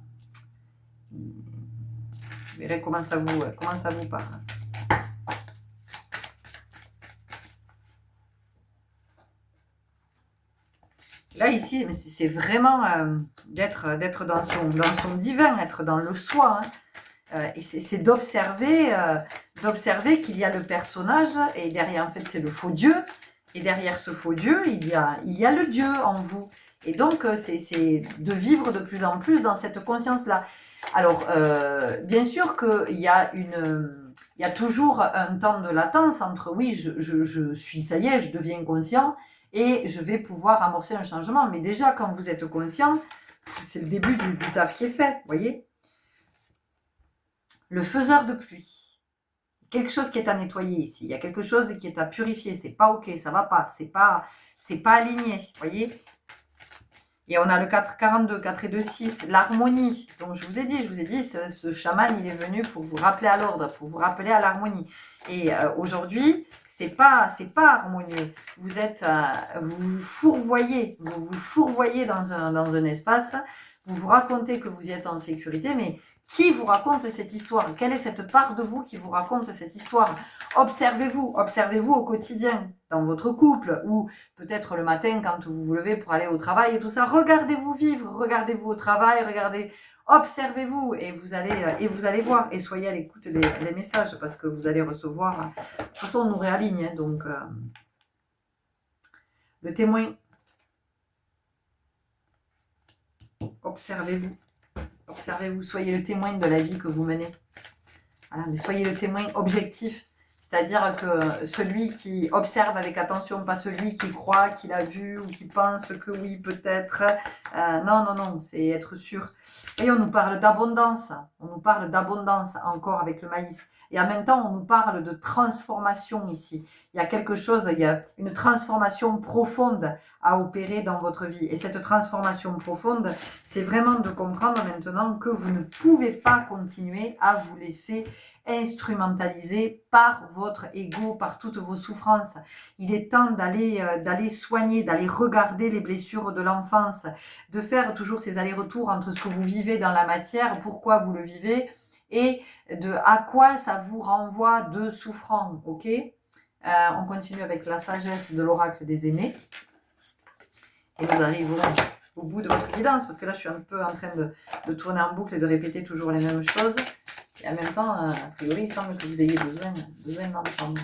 Vous verrez comment ça vous parle. Là, ici, c'est vraiment d'être dans son divin, être dans le soi. Et c'est d'observer qu'il y a le personnage, et derrière, en fait, c'est le faux Dieu. Et derrière ce faux Dieu, il y a le Dieu en vous. Et donc, c'est de vivre de plus en plus dans cette conscience-là. Alors, bien sûr qu'il y a il y a toujours un temps de latence entre oui, je suis, ça y est, je deviens conscient et je vais pouvoir amorcer un changement. Mais déjà, quand vous êtes conscient, c'est le début du taf qui est fait, vous voyez. Le faiseur de pluie. Quelque chose qui est à nettoyer ici. Il y a quelque chose qui est à purifier. C'est pas ok, ça va pas. C'est pas aligné, vous voyez. Et on a le 42, 4 et 2, 6, l'harmonie. Donc je vous ai dit, ce chaman, il est venu pour vous rappeler à l'ordre, pour vous rappeler à l'harmonie. Et aujourd'hui, c'est pas harmonieux. Vous vous fourvoyez dans un espace. Vous vous racontez que vous y êtes en sécurité, mais qui vous raconte cette histoire? Quelle est cette part de vous qui vous raconte cette histoire? Observez-vous au quotidien, dans votre couple, ou peut-être le matin quand vous vous levez pour aller au travail et tout ça. Regardez-vous vivre, regardez-vous au travail, observez-vous et vous allez voir. Et soyez à l'écoute des messages parce que vous allez recevoir. De toute façon, on nous réaligne, hein, donc le témoin. Observez-vous, soyez le témoin de la vie que vous menez. Voilà, mais soyez le témoin objectif. C'est-à-dire que celui qui observe avec attention, pas celui qui croit qu'il a vu ou qui pense que oui, peut-être. Non, non, non, c'est être sûr. Et on nous parle d'abondance. On nous parle d'abondance encore avec le maïs. Et en même temps, on nous parle de transformation ici. Il y a quelque chose, il y a une transformation profonde à opérer dans votre vie. Et cette transformation profonde, c'est vraiment de comprendre maintenant que vous ne pouvez pas continuer à vous laisser instrumentalisé par votre ego, par toutes vos souffrances. Il est temps d'aller soigner, d'aller regarder les blessures de l'enfance, de faire toujours ces allers-retours entre ce que vous vivez dans la matière, pourquoi vous le vivez, et de à quoi ça vous renvoie de souffrant, ok. On continue avec la sagesse de l'oracle des aînés. Et nous arrivons au bout de votre guidance, parce que là, je suis un peu en train de tourner en boucle et de répéter toujours les mêmes choses. Et en même temps, a priori, il semble que vous ayez besoin d'entendre.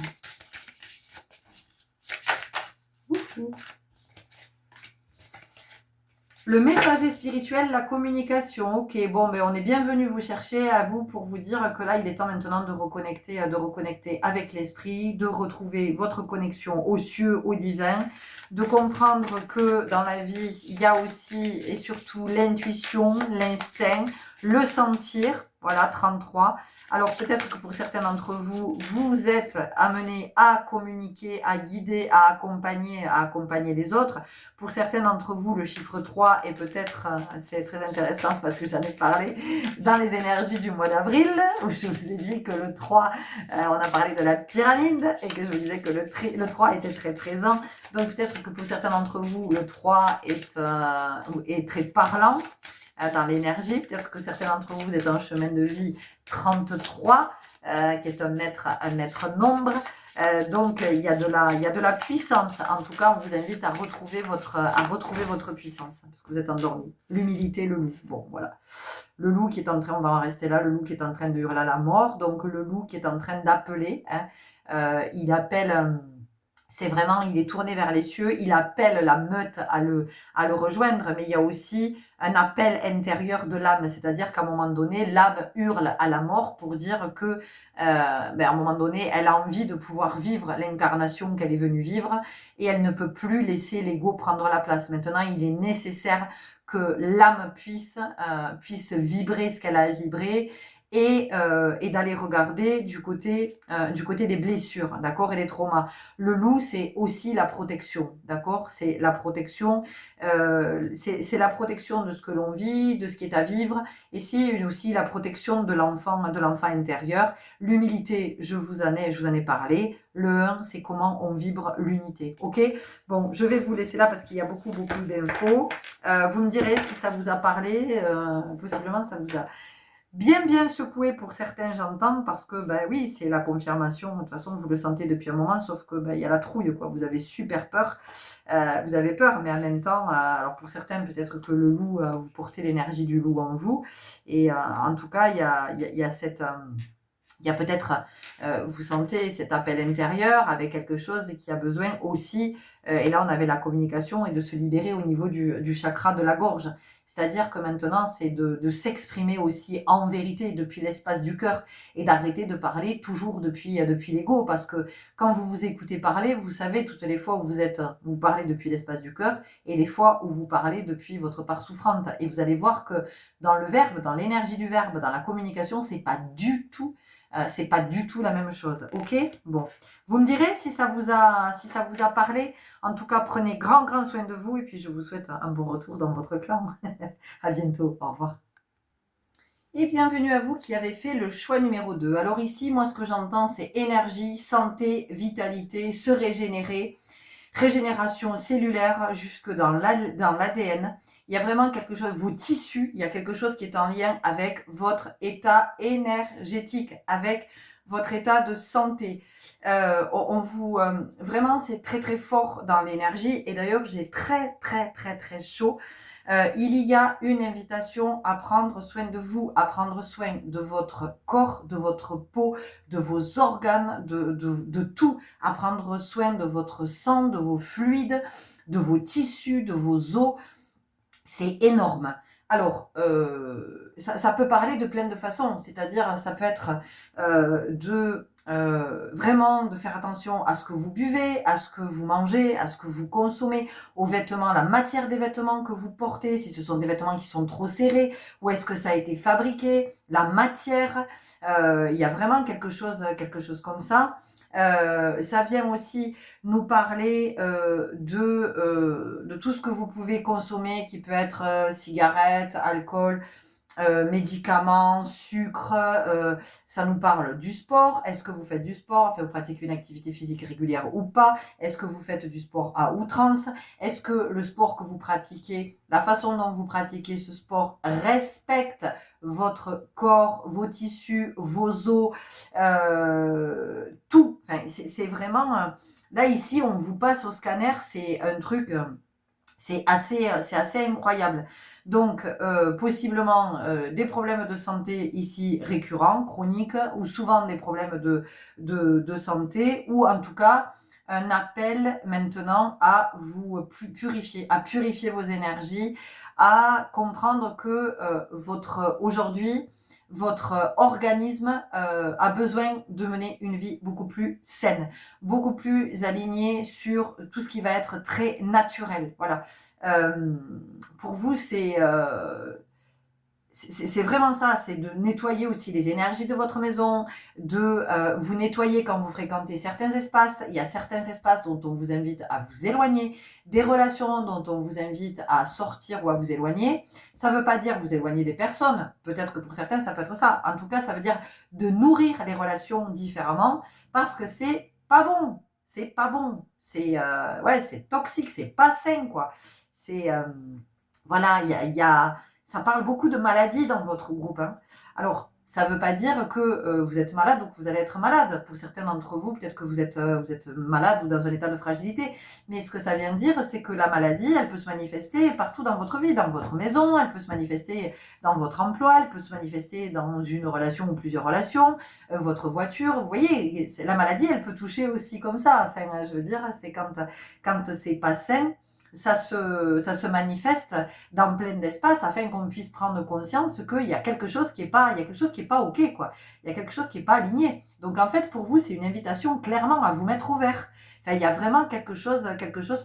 Le messager spirituel, la communication. Ok, bon, ben on est bienvenu vous chercher à vous pour vous dire que là, il est temps maintenant de reconnecter avec l'esprit, de retrouver votre connexion aux cieux, au divin, de comprendre que dans la vie, il y a aussi et surtout l'intuition, l'instinct, le sentir. Voilà, 33. Alors peut-être que pour certains d'entre vous, vous êtes amenés à communiquer, à guider, à accompagner les autres. Pour certains d'entre vous, le chiffre 3 est peut-être, c'est très intéressant parce que j'en ai parlé dans les énergies du mois d'avril, où je vous ai dit que le 3, on a parlé de la pyramide et que je vous disais que le 3 était très présent. Donc peut-être que pour certains d'entre vous, le 3 est très parlant dans l'énergie. Peut-être que certains d'entre vous êtes en chemin de vie 33, qui est un maître nombre. Donc il y a de la puissance. En tout cas, on vous invite à retrouver votre puissance, parce que vous êtes endormi. L'humilité, le loup. Bon, voilà. Le loup qui est en train, on va en rester là, le loup qui est en train de hurler à la mort. Donc le loup qui est en train d'appeler. Il appelle... c'est vraiment, il est tourné vers les cieux, il appelle la meute à le rejoindre, mais il y a aussi un appel intérieur de l'âme, c'est-à-dire qu'à un moment donné, l'âme hurle à la mort pour dire que, à un moment donné, elle a envie de pouvoir vivre l'incarnation qu'elle est venue vivre et elle ne peut plus laisser l'ego prendre la place. Maintenant, il est nécessaire que l'âme puisse vibrer ce qu'elle a à vibrer et d'aller regarder du côté des blessures, d'accord, et des traumas. Le loup, c'est aussi la protection, d'accord, c'est la protection, c'est la protection de ce que l'on vit, de ce qui est à vivre, et c'est aussi la protection de l'enfant intérieur. L'humilité, je vous en ai parlé. Le 1, c'est comment on vibre l'unité, ok. Bon, je vais vous laisser là parce qu'il y a beaucoup d'infos. Vous me direz si ça vous a parlé, possiblement ça vous a bien secoué pour certains, j'entends, parce que, ben oui, c'est la confirmation. De toute façon, vous le sentez depuis un moment, sauf que, ben, il y a la trouille, quoi. Vous avez super peur. Vous avez peur, mais en même temps, alors pour certains, peut-être que le loup, vous portez l'énergie du loup en vous. Et en tout cas, il y a cette... il y a peut-être, vous sentez cet appel intérieur avec quelque chose qui a besoin aussi, et là on avait la communication et de se libérer au niveau du chakra de la gorge. C'est-à-dire que maintenant c'est de s'exprimer aussi en vérité depuis l'espace du cœur et d'arrêter de parler toujours depuis l'ego, parce que quand vous vous écoutez parler, vous savez toutes les fois où vous parlez depuis l'espace du cœur et les fois où vous parlez depuis votre part souffrante. Et vous allez voir que dans le verbe, dans l'énergie du verbe, dans la communication, c'est pas du tout la même chose, ok. Bon, vous me direz si ça vous a parlé. En tout cas, prenez grand soin de vous et puis je vous souhaite un bon retour dans votre clan. À bientôt, au revoir. Et bienvenue à vous qui avez fait le choix numéro 2. Alors ici, moi ce que j'entends, c'est énergie, santé, vitalité, se régénérer, régénération cellulaire jusque dans l'ADN. Il y a vraiment quelque chose, vos tissus, il y a quelque chose qui est en lien avec votre état énergétique, avec votre état de santé. Vraiment, c'est très fort dans l'énergie. Et d'ailleurs, j'ai très chaud. Il y a une invitation à prendre soin de vous, à prendre soin de votre corps, de votre peau, de vos organes, de tout, à prendre soin de votre sang, de vos fluides, de vos tissus, de vos os. C'est énorme. Alors, ça peut parler de plein de façons, c'est-à-dire ça peut être vraiment de faire attention à ce que vous buvez, à ce que vous mangez, à ce que vous consommez, aux vêtements, la matière des vêtements que vous portez, si ce sont des vêtements qui sont trop serrés, où est-ce que ça a été fabriqué, la matière, il y a vraiment quelque chose comme ça. Ça vient aussi nous parler de tout ce que vous pouvez consommer, qui peut être cigarettes, alcool, médicaments, sucre, ça nous parle du sport. Est-ce que vous faites du sport, enfin, vous pratiquez une activité physique régulière ou pas? Est-ce que vous faites du sport à outrance? Est-ce que le sport que vous pratiquez, la façon dont vous pratiquez ce sport respecte votre corps, vos tissus, vos os, tout? Enfin, c'est vraiment... là, ici, on vous passe au scanner, c'est un truc... c'est assez incroyable. Donc, possiblement des problèmes de santé ici récurrents, chroniques, ou souvent des problèmes de santé, ou en tout cas un appel maintenant à vous purifier, à purifier vos énergies, à comprendre que aujourd'hui, votre organisme a besoin de mener une vie beaucoup plus saine, beaucoup plus alignée sur tout ce qui va être très naturel. Voilà. Pour vous, c'est vraiment ça, c'est de nettoyer aussi les énergies de votre maison, de vous nettoyer quand vous fréquentez certains espaces. Il y a certains espaces dont on vous invite à vous éloigner, des relations dont on vous invite à sortir ou à vous éloigner. Ça ne veut pas dire vous éloigner des personnes. Peut-être que pour certains, ça peut être ça. En tout cas, ça veut dire de nourrir les relations différemment parce que c'est pas bon. C'est pas bon. C'est toxique, c'est pas sain, quoi. Voilà, ça parle beaucoup de maladies dans votre groupe. Hein. Alors, ça ne veut pas dire que vous êtes malade ou que vous allez être malade. Pour certains d'entre vous, peut-être que vous êtes malade ou dans un état de fragilité. Mais ce que ça vient dire, c'est que la maladie, elle peut se manifester partout dans votre vie, dans votre maison, elle peut se manifester dans votre emploi, elle peut se manifester dans une relation ou plusieurs relations, votre voiture. Vous voyez, la maladie, elle peut toucher aussi comme ça. Enfin, je veux dire, c'est quand c'est pas sain, ça se manifeste dans plein d'espaces afin qu'on puisse prendre conscience qu'il y a quelque chose qui est pas, ok, quoi. Il y a quelque chose qui est pas aligné. Donc en fait, pour vous, c'est une invitation clairement à vous mettre au vert. Enfin, il y a vraiment quelque chose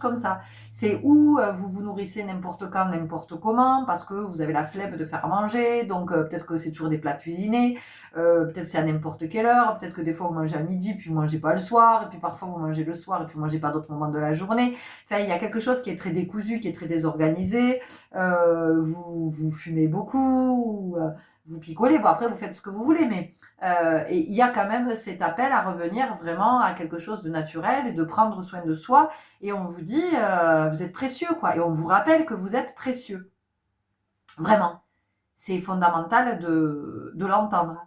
comme ça. C'est où vous vous nourrissez n'importe quand, n'importe comment, parce que vous avez la flemme de faire manger, donc peut-être que c'est toujours des plats cuisinés, peut-être c'est à n'importe quelle heure, peut-être que des fois vous mangez à midi, puis vous mangez pas le soir, et puis parfois vous mangez le soir, et puis vous mangez pas d'autres moments de la journée. Enfin, il y a quelque chose qui est très décousu, qui est très désorganisé. Vous fumez beaucoup, vous picolez. Bon, après, vous faites ce que vous voulez, mais et il y a quand même cet appel à revenir vraiment à quelque chose de naturel et de prendre soin de soi. Et on vous dit, vous êtes précieux, quoi. Et on vous rappelle que vous êtes précieux. Vraiment. C'est fondamental de l'entendre.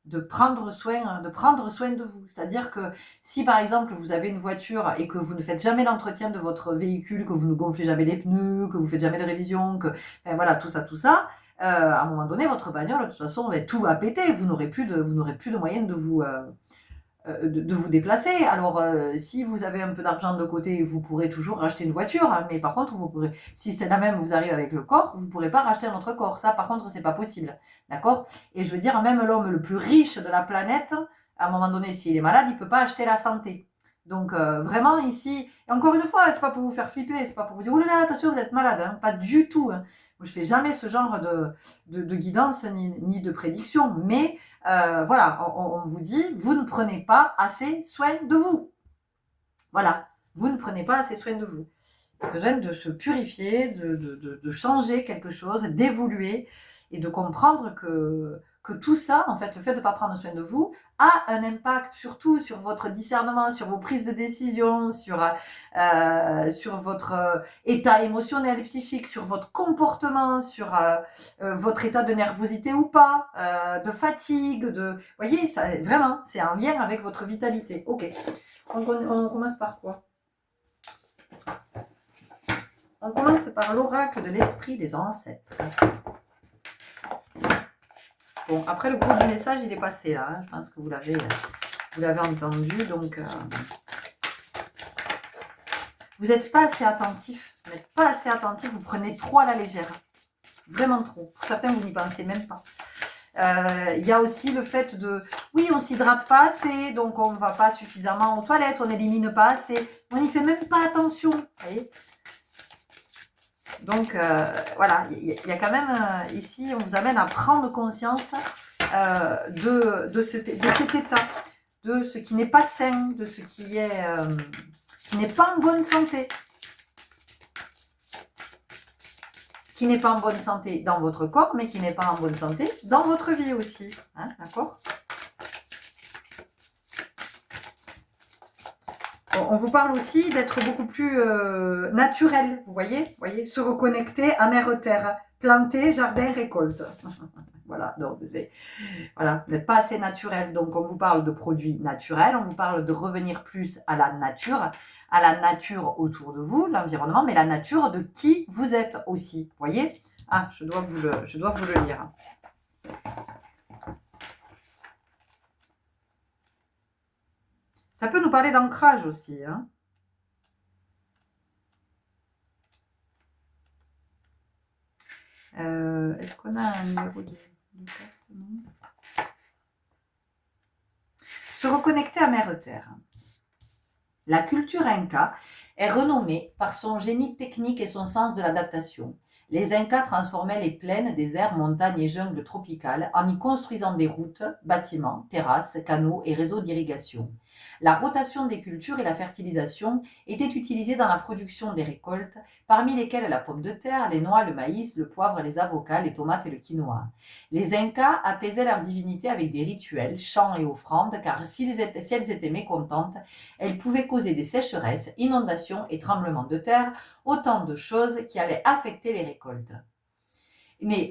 De prendre soin de vous. C'est-à-dire que si par exemple vous avez une voiture et que vous ne faites jamais l'entretien de votre véhicule, que vous ne gonflez jamais les pneus, que vous faites jamais de révision, enfin voilà, tout ça, à un moment donné, votre bagnole, de toute façon, tout va péter. Vous n'aurez plus de moyens de vous déplacer. Alors, si vous avez un peu d'argent de côté, vous pourrez toujours racheter une voiture, hein, mais par contre, si c'est la même, vous arrivez avec le corps, vous ne pourrez pas racheter un autre corps. Ça, par contre, c'est pas possible. D'accord? Et je veux dire, même l'homme le plus riche de la planète, à un moment donné, s'il est malade, il ne peut pas acheter la santé. Donc, vraiment, ici, et encore une fois, c'est pas pour vous faire flipper, c'est pas pour vous dire, oh là là, attention, vous êtes malade, hein, pas du tout. Hein. Je fais jamais ce genre de guidance ni de prédiction, mais voilà, on vous dit, vous ne prenez pas assez soin de vous. Voilà, vous ne prenez pas assez soin de vous. Il y a besoin de se purifier, de changer quelque chose, d'évoluer et de comprendre que tout ça, en fait, le fait de ne pas prendre soin de vous, a un impact surtout sur votre discernement, sur vos prises de décision, sur votre état émotionnel, psychique, sur votre comportement, sur votre état de nervosité ou pas, de fatigue, vous voyez, ça, vraiment, c'est un lien avec votre vitalité. Ok, on commence par quoi? On commence par l'oracle de l'esprit des ancêtres. Bon, après le gros du message, il est passé là. Hein. Je pense que vous l'avez entendu. Donc, vous n'êtes pas assez attentif. Vous n'êtes pas assez attentif. Vous prenez trop à la légère. Vraiment trop. Pour certains, vous n'y pensez même pas. Il y a aussi le fait de, oui, on s'hydrate pas assez, donc on ne va pas suffisamment aux toilettes, on n'élimine pas assez, on n'y fait même pas attention. Vous voyez, donc voilà, il y a quand même ici, on vous amène à prendre conscience de cet état, de ce qui n'est pas sain, de ce qui n'est pas en bonne santé. Qui n'est pas en bonne santé dans votre corps, mais qui n'est pas en bonne santé dans votre vie aussi. Hein, d'accord? On vous parle aussi d'être beaucoup plus naturel, vous voyez, se reconnecter à mère terre, planter, jardin, récolte. Voilà, donc voilà, vous n'êtes pas assez naturel. Donc on vous parle de produits naturels, on vous parle de revenir plus à la nature autour de vous, l'environnement, mais la nature de qui vous êtes aussi. Vous voyez? Ah, je dois vous le lire. Ça peut nous parler d'ancrage aussi. Hein. Est-ce qu'on a un numéro de carte? Non. Se reconnecter à Mère Terre. La culture inca est renommée par son génie technique et son sens de l'adaptation. Les Incas transformaient les plaines, déserts, montagnes et jungles tropicales en y construisant des routes, bâtiments, terrasses, canaux et réseaux d'irrigation. La rotation des cultures et la fertilisation étaient utilisées dans la production des récoltes, parmi lesquelles la pomme de terre, les noix, le maïs, le poivre, les avocats, les tomates et le quinoa. Les Incas apaisaient leur divinité avec des rituels, chants et offrandes, car si elles étaient mécontentes, elles pouvaient causer des sécheresses, inondations et tremblements de terre, autant de choses qui allaient affecter les récoltes. Mais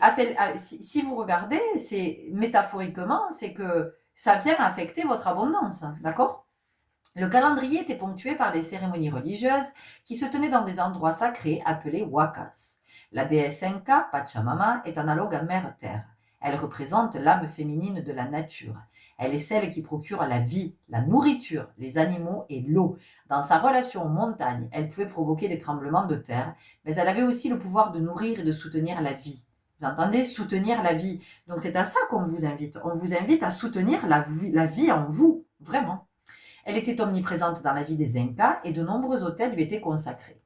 si vous regardez, métaphoriquement, c'est que ça vient affecter votre abondance, d'accord? Le calendrier était ponctué par des cérémonies religieuses qui se tenaient dans des endroits sacrés appelés wakas. La déesse Inca, Pachamama, est analogue à Mère Terre. Elle représente l'âme féminine de la nature. Elle est celle qui procure la vie, la nourriture, les animaux et l'eau. Dans sa relation aux montagnes, elle pouvait provoquer des tremblements de terre, mais elle avait aussi le pouvoir de nourrir et de soutenir la vie. Vous entendez? Soutenir la vie. Donc c'est à ça qu'on vous invite. On vous invite à soutenir la vie en vous, vraiment. Elle était omniprésente dans la vie des Incas et de nombreux hôtels lui étaient consacrés.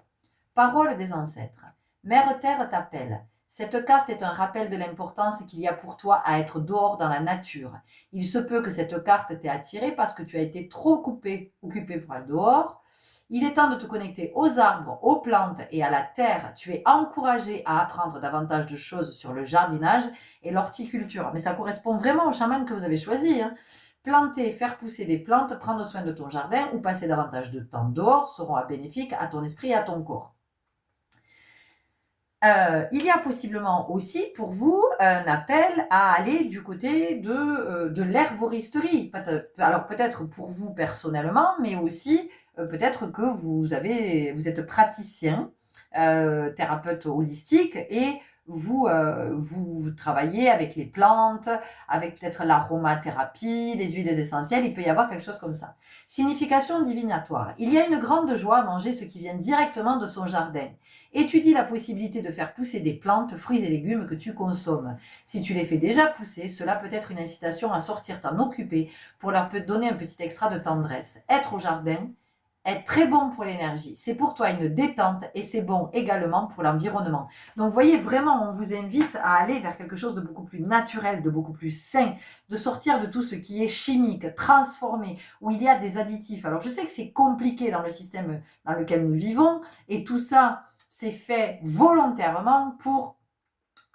Parole des ancêtres. Mère Terre t'appelle. Cette carte est un rappel de l'importance qu'il y a pour toi à être dehors dans la nature. Il se peut que cette carte t'ait attiré parce que tu as été trop occupé pour aller dehors. Il est temps de te connecter aux arbres, aux plantes et à la terre. Tu es encouragé à apprendre davantage de choses sur le jardinage et l'horticulture. Mais ça correspond vraiment au chaman que vous avez choisi. Hein. Planter, faire pousser des plantes, prendre soin de ton jardin ou passer davantage de temps dehors seront bénéfiques à ton esprit et à ton corps. Il y a possiblement aussi pour vous un appel à aller du côté de l'herboristerie. Alors peut-être pour vous personnellement, mais aussi peut-être que vous êtes praticien, thérapeute holistique et vous travaillez avec les plantes, avec peut-être l'aromathérapie, les huiles essentielles, il peut y avoir quelque chose comme ça. Signification divinatoire. Il y a une grande joie à manger ce qui vient directement de son jardin. Étudie la possibilité de faire pousser des plantes, fruits et légumes que tu consommes. Si tu les fais déjà pousser, cela peut être une incitation à sortir t'en occuper pour leur donner un petit extra de tendresse. Être au jardin est très bon pour l'énergie. C'est pour toi une détente et c'est bon également pour l'environnement. Donc vous voyez, vraiment, on vous invite à aller vers quelque chose de beaucoup plus naturel, de beaucoup plus sain, de sortir de tout ce qui est chimique, transformé, où il y a des additifs. Alors je sais que c'est compliqué dans le système dans lequel nous vivons et tout ça, c'est fait volontairement pour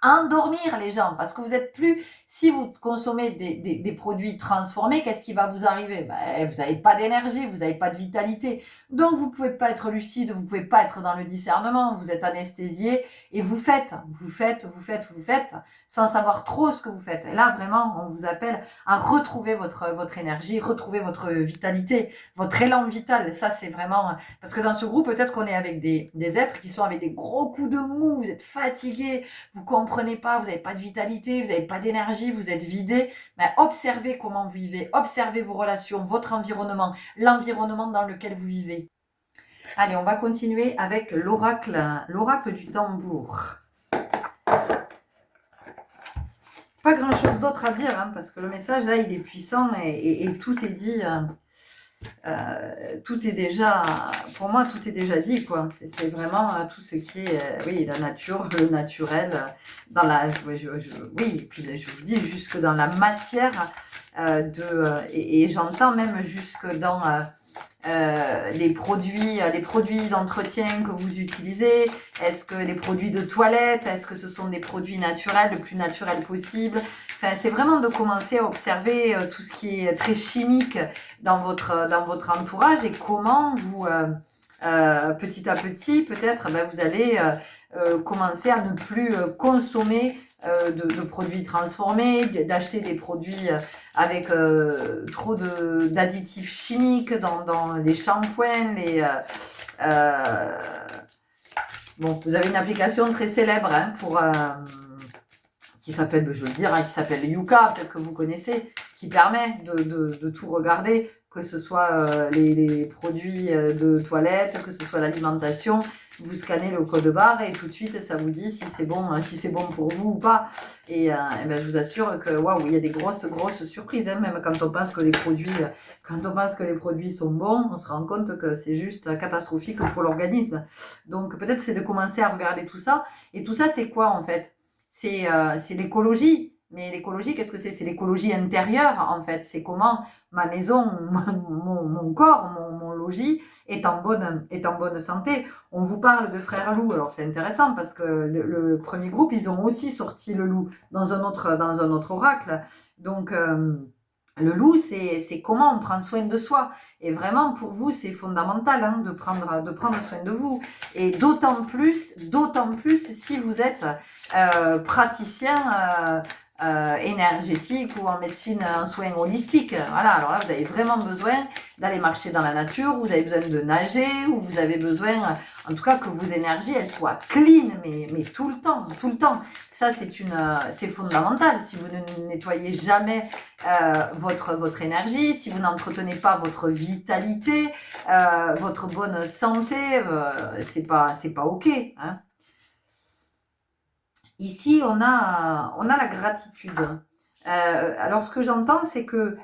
endormir les gens parce que vous êtes plus, si vous consommez des produits transformés, qu'est-ce qui va vous arriver? Vous n'avez pas d'énergie, vous n'avez pas de vitalité, donc vous pouvez pas être lucide, vous pouvez pas être dans le discernement, vous êtes anesthésié et vous faites sans savoir trop ce que vous faites. Et là vraiment on vous appelle à retrouver votre énergie, retrouver votre vitalité, votre élan vital. Ça c'est vraiment, parce que dans ce groupe peut-être qu'on est avec des êtres qui sont avec des gros coups de mou, vous êtes fatigués, vous comprenez pas, vous n'avez pas de vitalité, vous n'avez pas d'énergie, vous êtes vidé. Mais observez comment vous vivez, observez vos relations, votre environnement, l'environnement dans lequel vous vivez. Allez, on va continuer avec l'oracle du tambour. pas grand-chose d'autre à dire, hein, parce que le message, là, il est puissant et tout est dit. Tout est déjà, pour moi, tout est déjà dit, quoi. C'est vraiment tout ce qui est, oui, la nature, le naturel, dans la, oui, et puis je vous dis, jusque dans la matière et j'entends même jusque dans les produits d'entretien que vous utilisez. Est-ce que les produits de toilette, est-ce que ce sont des produits naturels, le plus naturel possible? Enfin, c'est vraiment de commencer à observer tout ce qui est très chimique dans votre entourage et comment vous, petit à petit, peut-être, vous allez commencer à ne plus consommer de produits transformés, d'acheter des produits avec trop d'additifs chimiques dans les shampoings, bon, vous avez une application très célèbre hein, qui s'appelle, je veux le dire, hein, qui s'appelle Yuka, peut-être que vous connaissez, qui permet de tout regarder, que ce soit les produits de toilette, que ce soit l'alimentation. Vous scannez le code barre et tout de suite ça vous dit si c'est bon pour vous ou pas. Et je vous assure que waouh, il y a des grosses surprises, hein, même quand on pense que les produits sont bons, on se rend compte que c'est juste catastrophique pour l'organisme. Donc peut-être c'est de commencer à regarder tout ça. Et tout ça c'est quoi en fait? C'est l'écologie. Mais l'écologie, qu'est-ce que c'est? C'est l'écologie intérieure, en fait. C'est comment ma maison, mon corps, mon logis est en bonne santé. On vous parle de Frères Loup. Alors, c'est intéressant parce que le premier groupe, ils ont aussi sorti le loup dans un autre oracle. Donc, le loup, c'est comment on prend soin de soi. Et vraiment, pour vous, c'est fondamental hein, de prendre soin de vous. Et d'autant plus si vous êtes praticien énergétique ou en médecine, en soins holistiques. Voilà, alors là, vous avez vraiment besoin d'aller marcher dans la nature, vous avez besoin de nager, ou vous avez besoin, en tout cas, que vos énergies, elles soient clean, mais tout le temps, tout le temps. Ça, c'est fondamental. Si vous ne nettoyez jamais votre énergie, si vous n'entretenez pas votre vitalité, votre bonne santé, c'est pas OK, hein. Ici, on a la gratitude. Alors, ce que j'entends, c'est que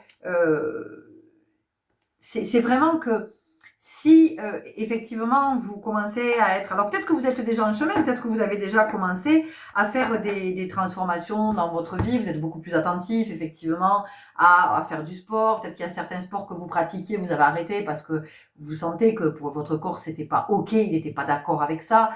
c'est vraiment que si effectivement vous commencez à être... Alors peut-être que vous êtes déjà en chemin, peut-être que vous avez déjà commencé à faire des transformations dans votre vie, vous êtes beaucoup plus attentif effectivement à faire du sport, peut-être qu'il y a certains sports que vous pratiquiez, vous avez arrêté parce que vous sentez que pour votre corps c'était pas ok, il n'était pas d'accord avec ça,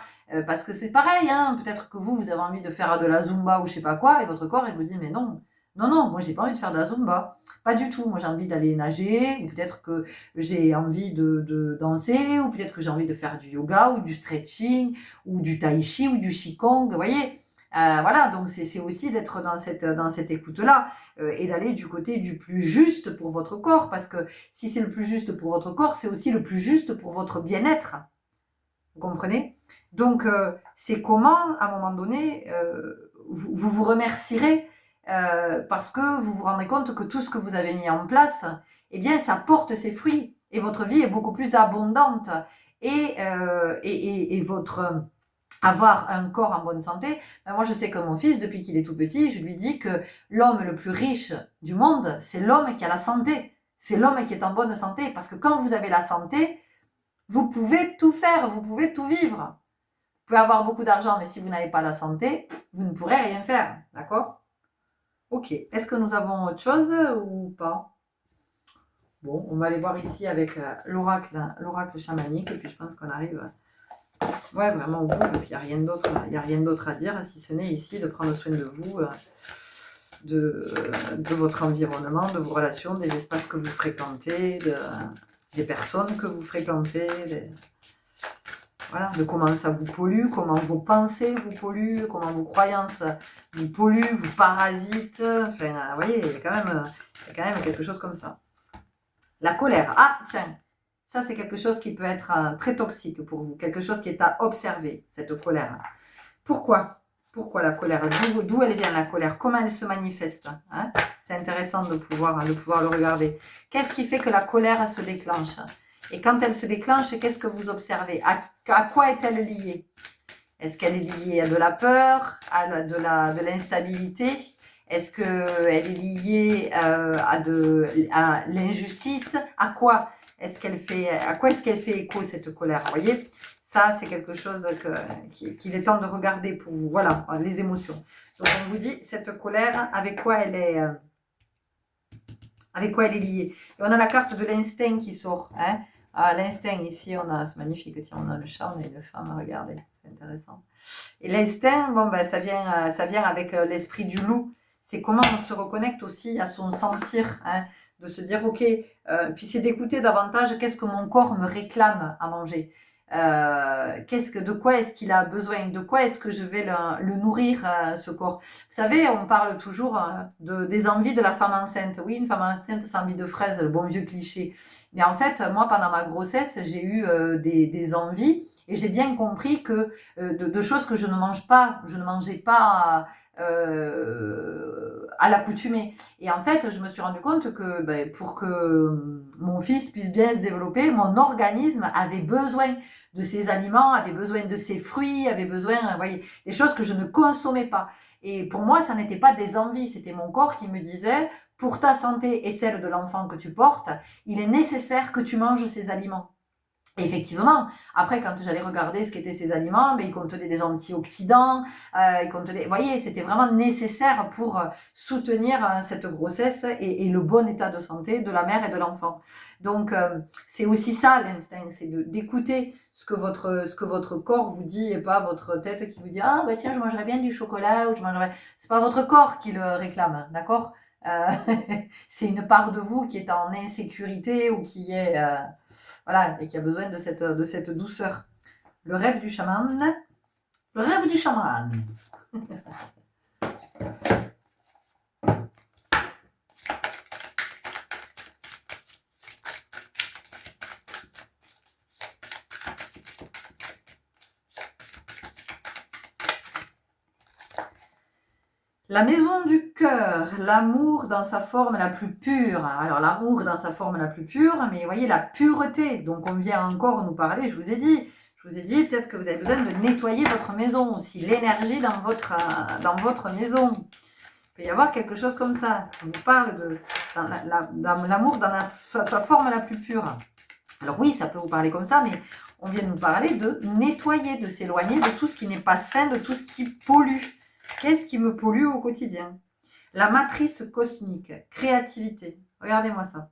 parce que c'est pareil, hein, peut-être que vous avez envie de faire de la Zumba ou je sais pas quoi, et votre corps il vous dit mais non, moi j'ai pas envie de faire de la Zumba. Pas du tout, moi j'ai envie d'aller nager, ou peut-être que j'ai envie de danser, ou peut-être que j'ai envie de faire du yoga, ou du stretching, ou du tai chi, ou du qigong, vous voyez. Voilà, donc c'est aussi d'être dans cette écoute-là, et d'aller du côté du plus juste pour votre corps, parce que si c'est le plus juste pour votre corps, c'est aussi le plus juste pour votre bien-être. Vous comprenez? Donc, c'est comment, à un moment donné, vous remercierez parce que vous vous rendrez compte que tout ce que vous avez mis en place, eh bien, ça porte ses fruits et votre vie est beaucoup plus abondante et votre avoir un corps en bonne santé. Moi, je sais que mon fils, depuis qu'il est tout petit, je lui dis que l'homme le plus riche du monde, c'est l'homme qui a la santé. C'est l'homme qui est en bonne santé parce que quand vous avez la santé, vous pouvez tout faire, vous pouvez tout vivre. Vous pouvez avoir beaucoup d'argent, mais si vous n'avez pas la santé, vous ne pourrez rien faire. D'accord ? Ok. Est-ce que nous avons autre chose ou pas? Bon, on va aller voir ici avec l'oracle chamanique. Et puis, je pense qu'on arrive vraiment au bout parce qu'il n'y a rien d'autre à dire, si ce n'est ici de prendre soin de vous, de votre environnement, de vos relations, des espaces que vous fréquentez, des personnes que vous fréquentez, voilà, de comment ça vous pollue, comment vos pensées vous polluent, comment vos croyances vous polluent, vous parasitent. Enfin, vous voyez, il y a quand même quelque chose comme ça. La colère. Ah, tiens, ça c'est quelque chose qui peut être très toxique pour vous, quelque chose qui est à observer, cette colère. Pourquoi la colère? D'où elle vient la colère? Comment elle se manifeste, hein? C'est intéressant de pouvoir le regarder. Qu'est-ce qui fait que la colère se déclenche? Et quand elle se déclenche, qu'est-ce que vous observez? À quoi est-elle liée? Est-ce qu'elle est liée à de la peur, à de l'instabilité? Est-ce qu'elle est liée à l'injustice? À quoi est-ce qu'elle fait, à quoi est-ce qu'elle fait écho, cette colère? Vous voyez, ça, c'est quelque chose qu'il est temps de regarder pour vous. Voilà, les émotions. Donc, on vous dit, cette colère, avec quoi elle est liée? Et on a la carte de l'instinct qui sort. Hein. Ah, l'instinct, ici, on a, c'est magnifique. Tiens, on a le chat, on a une femme, regardez, c'est intéressant. Et l'instinct, bon, ben, ça vient avec l'esprit du loup. C'est comment on se reconnecte aussi à son sentir, hein, de se dire, ok, puis c'est d'écouter davantage qu'est-ce que mon corps me réclame à manger. De quoi est-ce qu'il a besoin? De quoi est-ce que je vais le nourrir, ce corps? Vous savez, on parle toujours des envies de la femme enceinte. Oui, une femme enceinte, c'est envie de fraise, le bon vieux cliché. Mais en fait, moi, pendant ma grossesse, j'ai eu des envies et j'ai bien compris que de choses que je ne mangeais pas à l'accoutumée. Et en fait, je me suis rendu compte que pour que mon fils puisse bien se développer, mon organisme avait besoin de ces aliments, avait besoin de ces fruits, avait besoin, vous voyez, des choses que je ne consommais pas. Et pour moi, ça n'était pas des envies, c'était mon corps qui me disait, pour ta santé et celle de l'enfant que tu portes, il est nécessaire que tu manges ces aliments. Et effectivement, après, quand j'allais regarder ce qu'étaient ces aliments, ils contenaient des antioxydants, vous voyez, c'était vraiment nécessaire pour soutenir cette grossesse et le bon état de santé de la mère et de l'enfant. Donc, c'est aussi ça l'instinct, c'est d'écouter ce que votre corps vous dit et pas votre tête qui vous dit ah tiens, je mangerais bien du chocolat ou je mangerais. C'est pas votre corps qui le réclame, d'accord? C'est une part de vous qui est en insécurité ou qui est voilà, et qui a besoin de cette douceur. Le rêve du chaman. Le rêve du chaman. La maison du cœur, l'amour dans sa forme la plus pure. Alors l'amour dans sa forme la plus pure, mais vous voyez la pureté. Donc on vient encore nous parler, je vous ai dit peut-être que vous avez besoin de nettoyer votre maison aussi, l'énergie dans votre maison. Il peut y avoir quelque chose comme ça. On vous parle de l'amour dans sa forme la plus pure. Alors oui, ça peut vous parler comme ça, mais on vient de nous parler de nettoyer, de s'éloigner de tout ce qui n'est pas sain, de tout ce qui pollue. Qu'est-ce qui me pollue au quotidien? La matrice cosmique, créativité. Regardez-moi ça.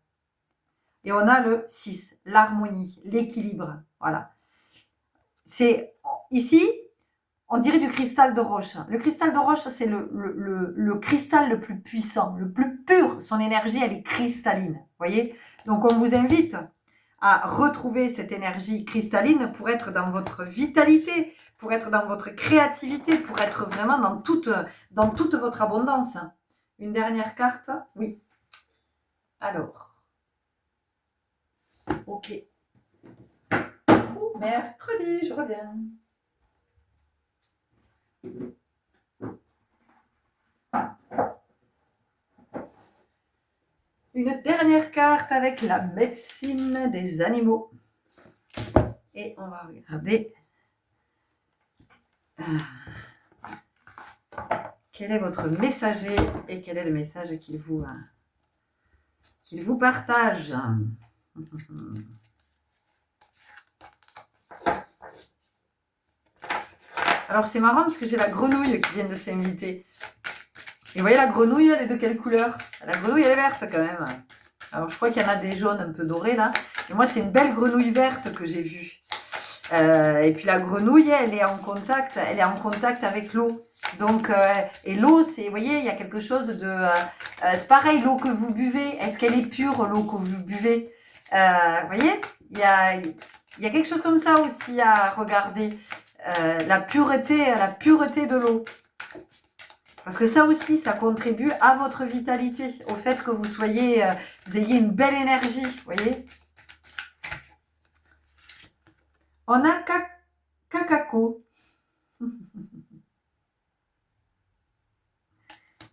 Et on a le 6, l'harmonie, l'équilibre. Voilà. C'est ici, on dirait du cristal de roche. Le cristal de roche, c'est le cristal le plus puissant, le plus pur. Son énergie, elle est cristalline. Voyez? Donc, on vous invite à retrouver cette énergie cristalline pour être dans votre vitalité, pour être dans votre créativité, pour être vraiment dans toute votre abondance. Une dernière carte? Oui. Alors. Ok. Mercredi, je reviens. Une dernière carte avec la médecine des animaux. Et on va regarder quel est votre messager et quel est le message qu'il vous partage. Alors c'est marrant parce que j'ai la grenouille qui vient de s'inviter. Et vous voyez la grenouille, elle est de quelle couleur? La grenouille, elle est verte quand même. Alors je crois qu'il y en a des jaunes un peu dorés là. Et moi c'est une belle grenouille verte que j'ai vue. Et puis la grenouille, elle est en contact avec l'eau. Donc, et l'eau, vous voyez, il y a quelque chose de... c'est pareil, l'eau que vous buvez, est-ce qu'elle est pure, l'eau que vous buvez? Vous voyez, il y a quelque chose comme ça aussi à regarder. La pureté de l'eau. Parce que ça aussi, ça contribue à votre vitalité, au fait que vous ayez une belle énergie, vous voyez. On a Kakako.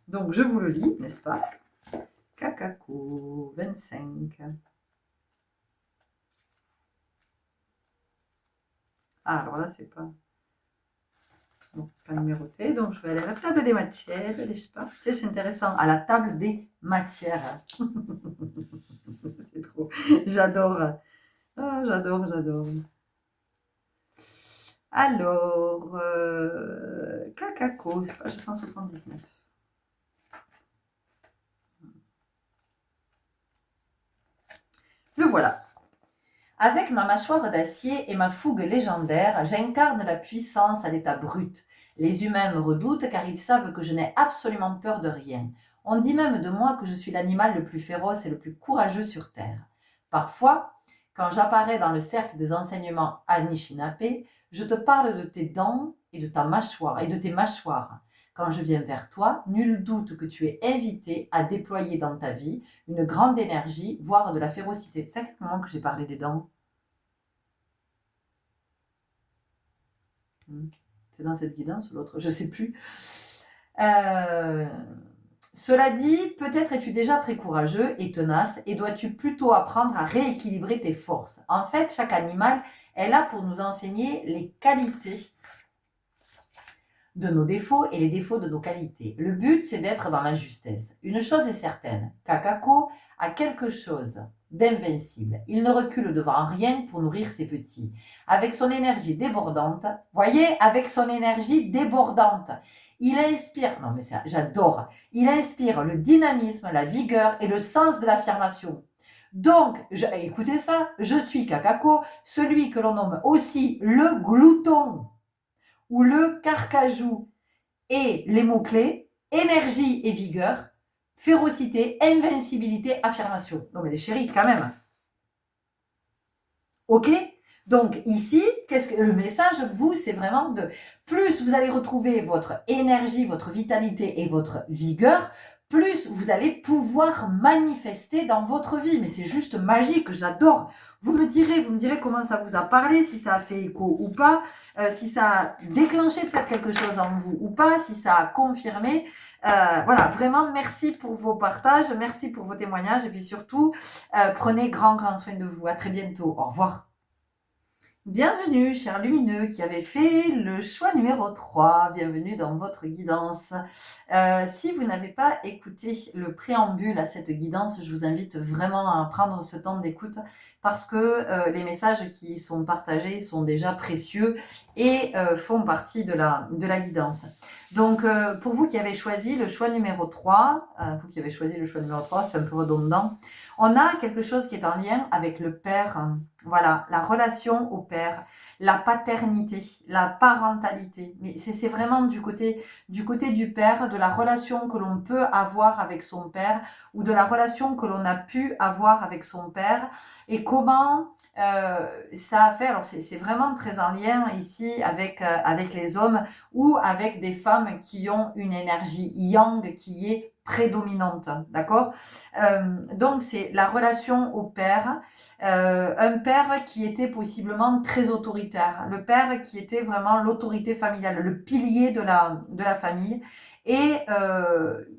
Donc, je vous le lis, n'est-ce pas? Kakako, 25. Ah, alors là, c'est pas... Non, pas numéroté. Donc, je vais aller à la table des matières, n'est-ce pas? Tu sais, c'est intéressant. À la table des matières. C'est trop. J'adore. Ah, j'adore, j'adore. Alors, Kakako, page 179. Le voilà. Avec ma mâchoire d'acier et ma fougue légendaire, j'incarne la puissance à l'état brut. Les humains me redoutent car ils savent que je n'ai absolument peur de rien. On dit même de moi que je suis l'animal le plus féroce et le plus courageux sur Terre. Parfois, quand j'apparais dans le cercle des enseignements Anishinaabe, je te parle de tes dents et de ta mâchoire et de tes mâchoires. Quand je viens vers toi, nul doute que tu es invité à déployer dans ta vie une grande énergie, voire de la férocité. C'est à quel moment que j'ai parlé des dents? C'est dans cette guidance ou l'autre? Je ne sais plus. Cela dit, peut-être es-tu déjà très courageux et tenace et dois-tu plutôt apprendre à rééquilibrer tes forces. En fait, chaque animal est là pour nous enseigner les qualités de nos défauts et les défauts de nos qualités. Le but, c'est d'être dans la justesse. Une chose est certaine, Kakako a quelque chose d'invincible. Il ne recule devant rien pour nourrir ses petits. Avec son énergie débordante, voyez, avec son énergie débordante, il inspire, non mais ça, j'adore, il inspire le dynamisme, la vigueur et le sens de l'affirmation. Donc, écoutez ça, je suis Kakako, celui que l'on nomme aussi le glouton ou le carcajou. Et les mots-clés, énergie et vigueur, férocité, invincibilité, affirmation. Non mais les chéris, quand même. Ok? Donc ici, qu'est-ce que le message, vous, c'est vraiment de plus vous allez retrouver votre énergie, votre vitalité et votre vigueur, plus vous allez pouvoir manifester dans votre vie. Mais c'est juste magique, j'adore. Vous me direz comment ça vous a parlé, si ça a fait écho ou pas, si ça a déclenché peut-être quelque chose en vous ou pas, si ça a confirmé. Voilà, vraiment, merci pour vos partages, merci pour vos témoignages et puis surtout, prenez grand soin de vous. À très bientôt. Au revoir. Bienvenue, cher lumineux, qui avait fait le choix numéro 3. Bienvenue dans votre guidance. Si vous n'avez pas écouté le préambule à cette guidance, je vous invite vraiment à prendre ce temps d'écoute parce que les messages qui sont partagés sont déjà précieux et font partie de la guidance. Donc, pour vous qui avez choisi le choix numéro 3, c'est un peu redondant, on a quelque chose qui est en lien avec le père, voilà, la relation au père, la paternité, la parentalité. Mais c'est vraiment du côté du père, de la relation que l'on peut avoir avec son père ou de la relation que l'on a pu avoir avec son père et comment ça a fait, alors c'est vraiment très en lien ici avec les hommes ou avec des femmes qui ont une énergie yang qui est prédominante, d'accord? Donc c'est la relation au père, un père qui était possiblement très autoritaire, le père qui était vraiment l'autorité familiale, le pilier de la famille, et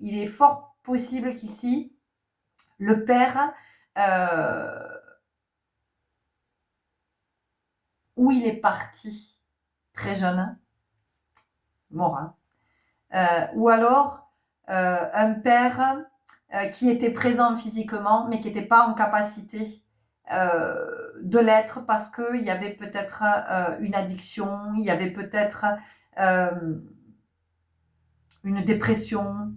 il est fort possible qu'ici le père où il est parti très jeune, mort, hein, ou alors un père qui était présent physiquement, mais qui n'était pas en capacité de l'être parce qu'il y avait peut-être une addiction, il y avait peut-être une dépression.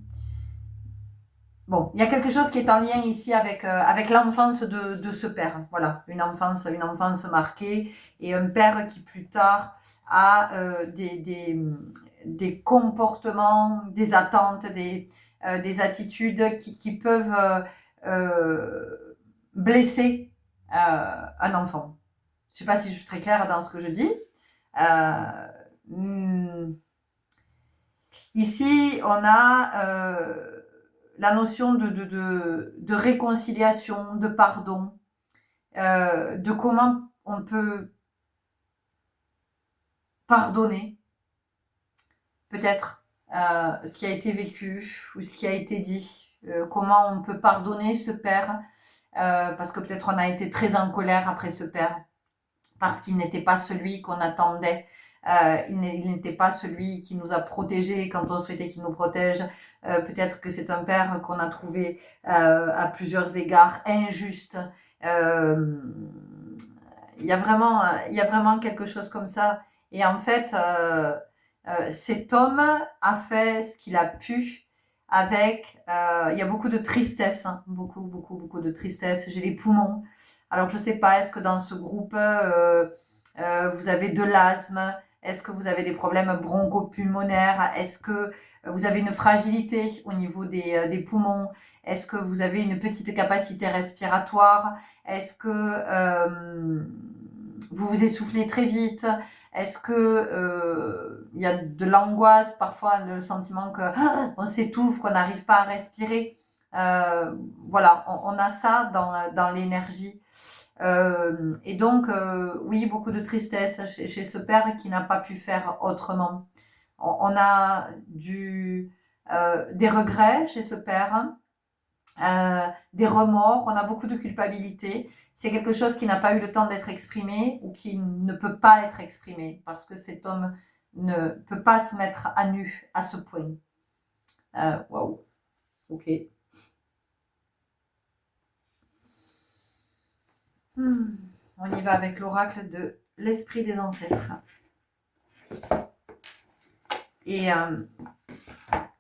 Bon, il y a quelque chose qui est en lien ici avec l'enfance de ce père. Voilà, une enfance marquée et un père qui plus tard a des comportements, des attentes, des attitudes qui peuvent blesser un enfant. Je ne sais pas si je suis très claire dans ce que je dis. Ici, on a la notion de réconciliation, de pardon, de comment on peut pardonner peut-être ce qui a été vécu ou ce qui a été dit, comment on peut pardonner ce père, parce que peut-être on a été très en colère après ce père, parce qu'il n'était pas celui qu'on attendait il n'était pas celui qui nous a protégés quand on souhaitait qu'il nous protège. Peut-être que c'est un père qu'on a trouvé à plusieurs égards injuste. Euh, il y a vraiment quelque chose comme ça. Et en fait, cet homme a fait ce qu'il a pu avec, il y a beaucoup de tristesse, hein, beaucoup de tristesse. J'ai les poumons. Alors je sais pas, est-ce que dans ce groupe, vous avez de l'asthme? Est-ce que vous avez des problèmes bronchopulmonaires? Est-ce que vous avez une fragilité au niveau des poumons? Est-ce que vous avez une petite capacité respiratoire? Est-ce que vous vous essoufflez très vite? Est-ce que il y a de l'angoisse, parfois le sentiment que on s'étouffe, qu'on n'arrive pas à respirer? Voilà, on a ça dans l'énergie. Et donc, oui, beaucoup de tristesse chez ce père qui n'a pas pu faire autrement. On a des regrets chez ce père, des remords, on a beaucoup de culpabilité. C'est quelque chose qui n'a pas eu le temps d'être exprimé ou qui ne peut pas être exprimé parce que cet homme ne peut pas se mettre à nu à ce point. Waouh, ok. On y va avec l'oracle de l'esprit des ancêtres. Et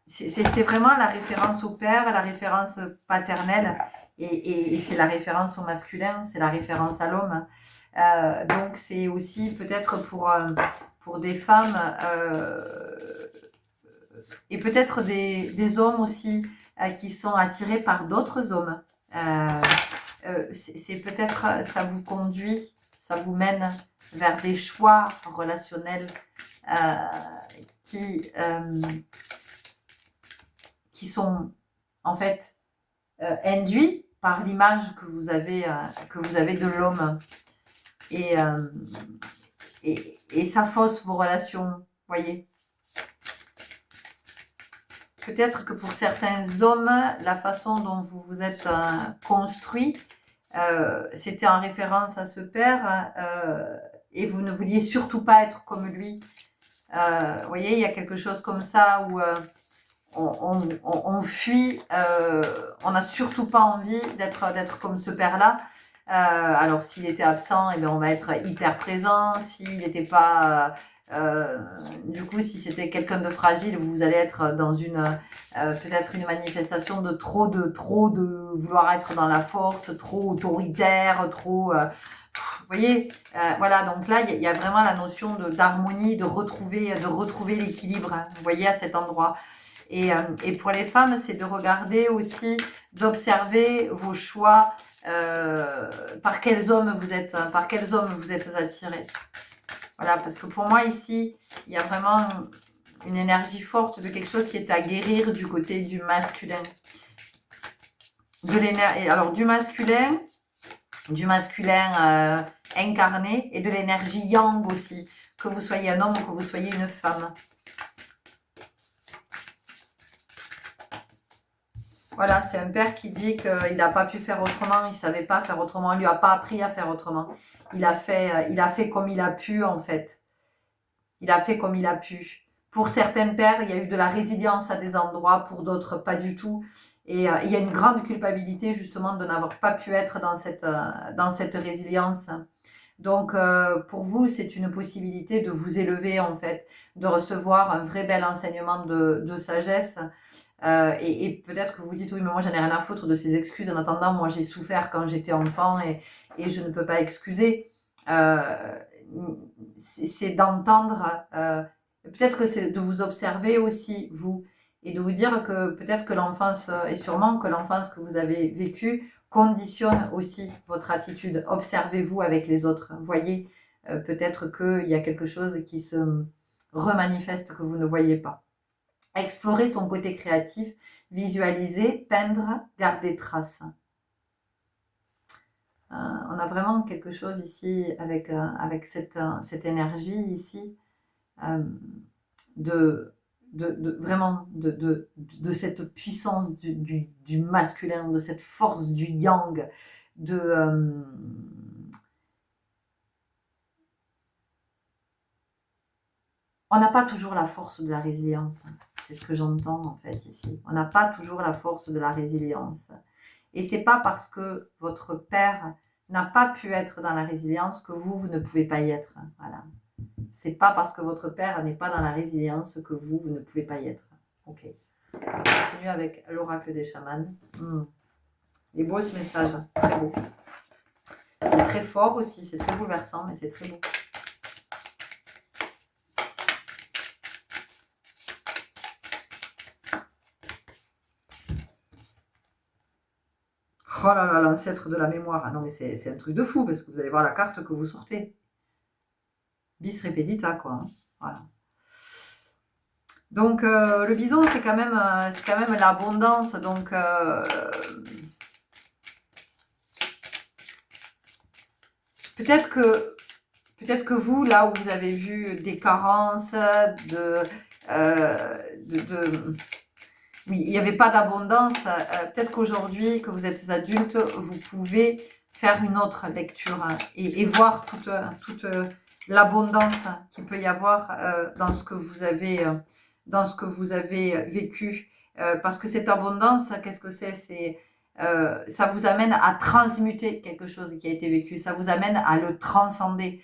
c'est vraiment la référence au père, la référence paternelle, et c'est la référence au masculin, c'est la référence à l'homme. Donc c'est aussi peut-être pour des femmes et peut-être des hommes aussi qui sont attirés par d'autres hommes. C'est peut-être, ça vous conduit, ça vous mène vers des choix relationnels qui sont en fait induits par l'image que vous avez de l'homme et ça fausse vos relations, voyez. Peut-être que pour certains hommes, la façon dont vous vous êtes construit, c'était en référence à ce père et vous ne vouliez surtout pas être comme lui. Vous voyez, il y a quelque chose comme ça où on fuit, on n'a surtout pas envie d'être comme ce père-là. Alors s'il était absent, eh bien, on va être hyper présent. S'il n'était pas, du coup, si c'était quelqu'un de fragile, vous allez être dans peut-être une manifestation de trop de vouloir être dans la force, trop autoritaire, trop. Vous voyez, voilà. Donc là, il y a vraiment la notion d'harmonie, de retrouver l'équilibre. Hein, vous voyez à cet endroit. Et pour les femmes, c'est de regarder aussi, d'observer vos choix, par quels hommes vous êtes attirés. Voilà, parce que pour moi ici, il y a vraiment une énergie forte de quelque chose qui est à guérir du côté du masculin. Alors du masculin incarné et de l'énergie yang aussi, que vous soyez un homme ou que vous soyez une femme. Voilà, c'est un père qui dit qu'il n'a pas pu faire autrement, il ne savait pas faire autrement, on ne lui a pas appris à faire autrement. Il a fait comme il a pu, en fait. Il a fait comme il a pu. Pour certains pères, il y a eu de la résilience à des endroits, pour d'autres, pas du tout. Et il y a une grande culpabilité, justement, de n'avoir pas pu être dans cette résilience. Donc, pour vous, c'est une possibilité de vous élever, en fait, de recevoir un vrai bel enseignement de sagesse. Et peut-être que vous dites, oui, mais moi, j'en ai rien à foutre de ces excuses. En attendant, moi, j'ai souffert quand j'étais enfant et je ne peux pas excuser. C'est d'entendre, peut-être que c'est de vous observer aussi, vous, et de vous dire que peut-être que l'enfance, et sûrement que l'enfance que vous avez vécue, conditionne aussi votre attitude. Observez-vous avec les autres. Voyez, peut-être qu'il y a quelque chose qui se remanifeste que vous ne voyez pas. Explorer son côté créatif, visualiser, peindre, garder trace. On a vraiment quelque chose ici avec cette énergie ici vraiment de cette puissance du masculin, de cette force du yang, On n'a pas toujours la force de la résilience. C'est ce que j'entends en fait ici. On n'a pas toujours la force de la résilience. Et c'est pas parce que votre père n'a pas pu être dans la résilience que vous ne pouvez pas y être. Voilà. C'est pas parce que votre père n'est pas dans la résilience que vous ne pouvez pas y être. Ok. On continue avec l'oracle des chamans. Il est beau ce message, très beau. C'est très fort aussi, c'est très bouleversant, mais c'est très beau. Oh là là, l'ancêtre de la mémoire. Ah non, mais c'est un truc de fou, parce que vous allez voir la carte que vous sortez. Bis repetita, quoi. Hein. Voilà. Donc, le bison, c'est quand même l'abondance. Donc, peut-être que vous, là où vous avez vu des carences, oui, il n'y avait pas d'abondance. Peut-être qu'aujourd'hui, que vous êtes adulte, vous pouvez faire une autre lecture hein, et voir toute l'abondance qu'il peut y avoir dans ce que vous avez, vécu. Parce que cette abondance, qu'est-ce que c'est ça vous amène à transmuter quelque chose qui a été vécu. Ça vous amène à le transcender.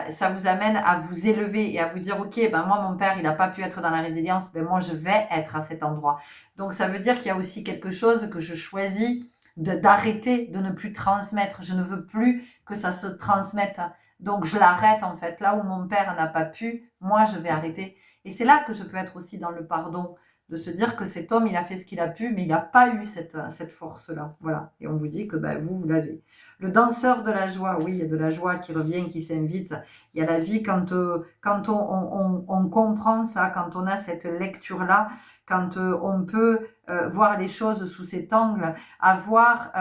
Ça vous amène à vous élever et à vous dire, ok, ben moi, mon père, il n'a pas pu être dans la résilience, ben moi, je vais être à cet endroit. Donc, ça veut dire qu'il y a aussi quelque chose que je choisis d'arrêter, de ne plus transmettre. Je ne veux plus que ça se transmette. Donc, je l'arrête, en fait. Là où mon père n'a pas pu, moi, je vais arrêter. Et c'est là que je peux être aussi dans le pardon, de se dire que cet homme, il a fait ce qu'il a pu, mais il n'a pas eu cette force-là. Voilà. Et on vous dit que ben, vous l'avez. Le danseur de la joie, oui, il y a de la joie qui revient, qui s'invite. Il y a la vie quand on comprend ça, quand on a cette lecture-là, quand on peut voir les choses sous cet angle, avoir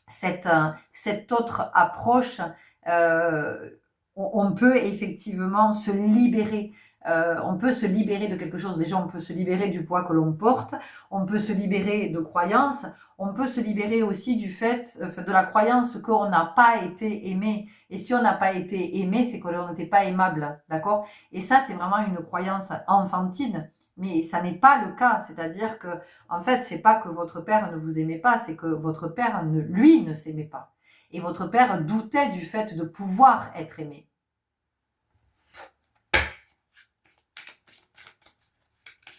cette autre approche, on peut effectivement se libérer. On peut se libérer de quelque chose. Déjà, on peut se libérer du poids que l'on porte. On peut se libérer de croyances. On peut se libérer aussi du fait de la croyance qu'on n'a pas été aimé. Et si on n'a pas été aimé, c'est qu'on n'était pas aimable, d'accord? Et ça, c'est vraiment une croyance enfantine. Mais ça n'est pas le cas. C'est-à-dire que, en fait, c'est pas que votre père ne vous aimait pas, c'est que votre père, lui, ne s'aimait pas. Et votre père doutait du fait de pouvoir être aimé.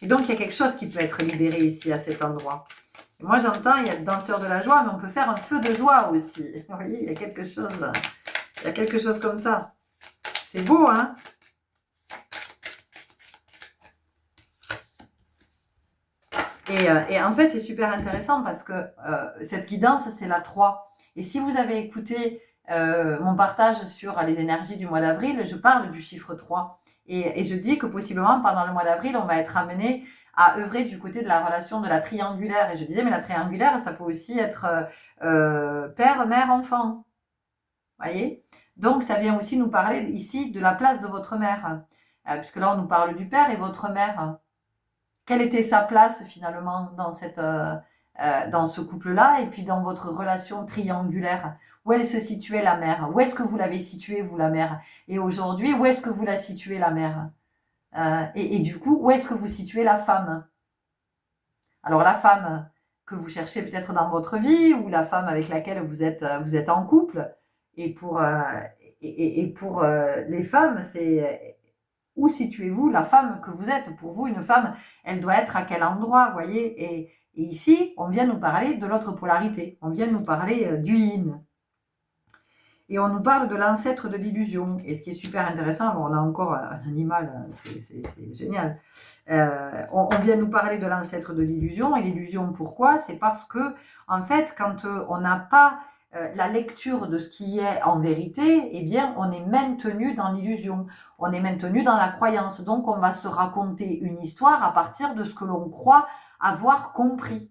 Et donc, il y a quelque chose qui peut être libéré ici, à cet endroit. Et moi, j'entends, il y a le danseur de la joie, mais on peut faire un feu de joie aussi. Vous voyez, il y a quelque chose comme ça. C'est beau, hein? Et en fait, c'est super intéressant parce que cette guidance, c'est la 3. Et si vous avez écouté mon partage sur les énergies du mois d'avril, je parle du chiffre 3. Et je dis que possiblement, pendant le mois d'avril, on va être amené à œuvrer du côté de la relation de la triangulaire. Et je disais, mais la triangulaire, ça peut aussi être père, mère, enfant. Voyez? Donc, ça vient aussi nous parler ici de la place de votre mère. Puisque là, on nous parle du père et votre mère. Quelle était sa place finalement dans ce couple-là et puis dans votre relation triangulaire? Où elle se situait la mère? Où est-ce que vous l'avez située, vous, la mère? Et aujourd'hui, où est-ce que vous la situez, la mère? Et du coup, où est-ce que vous situez la femme? Alors, la femme que vous cherchez peut-être dans votre vie ou la femme avec laquelle vous êtes en couple. Et pour les femmes, c'est où situez-vous la femme que vous êtes? Pour vous, une femme, elle doit être à quel endroit, vous voyez? Et ici, on vient nous parler de l'autre polarité. On vient nous parler du yin. Et on nous parle de l'ancêtre de l'illusion. Et ce qui est super intéressant, alors on a encore un animal, c'est génial. On vient nous parler de l'ancêtre de l'illusion. Et l'illusion, pourquoi? C'est parce que, en fait, quand on n'a pas la lecture de ce qui est en vérité, eh bien, on est maintenu dans l'illusion. On est maintenu dans la croyance. Donc, on va se raconter une histoire à partir de ce que l'on croit avoir compris.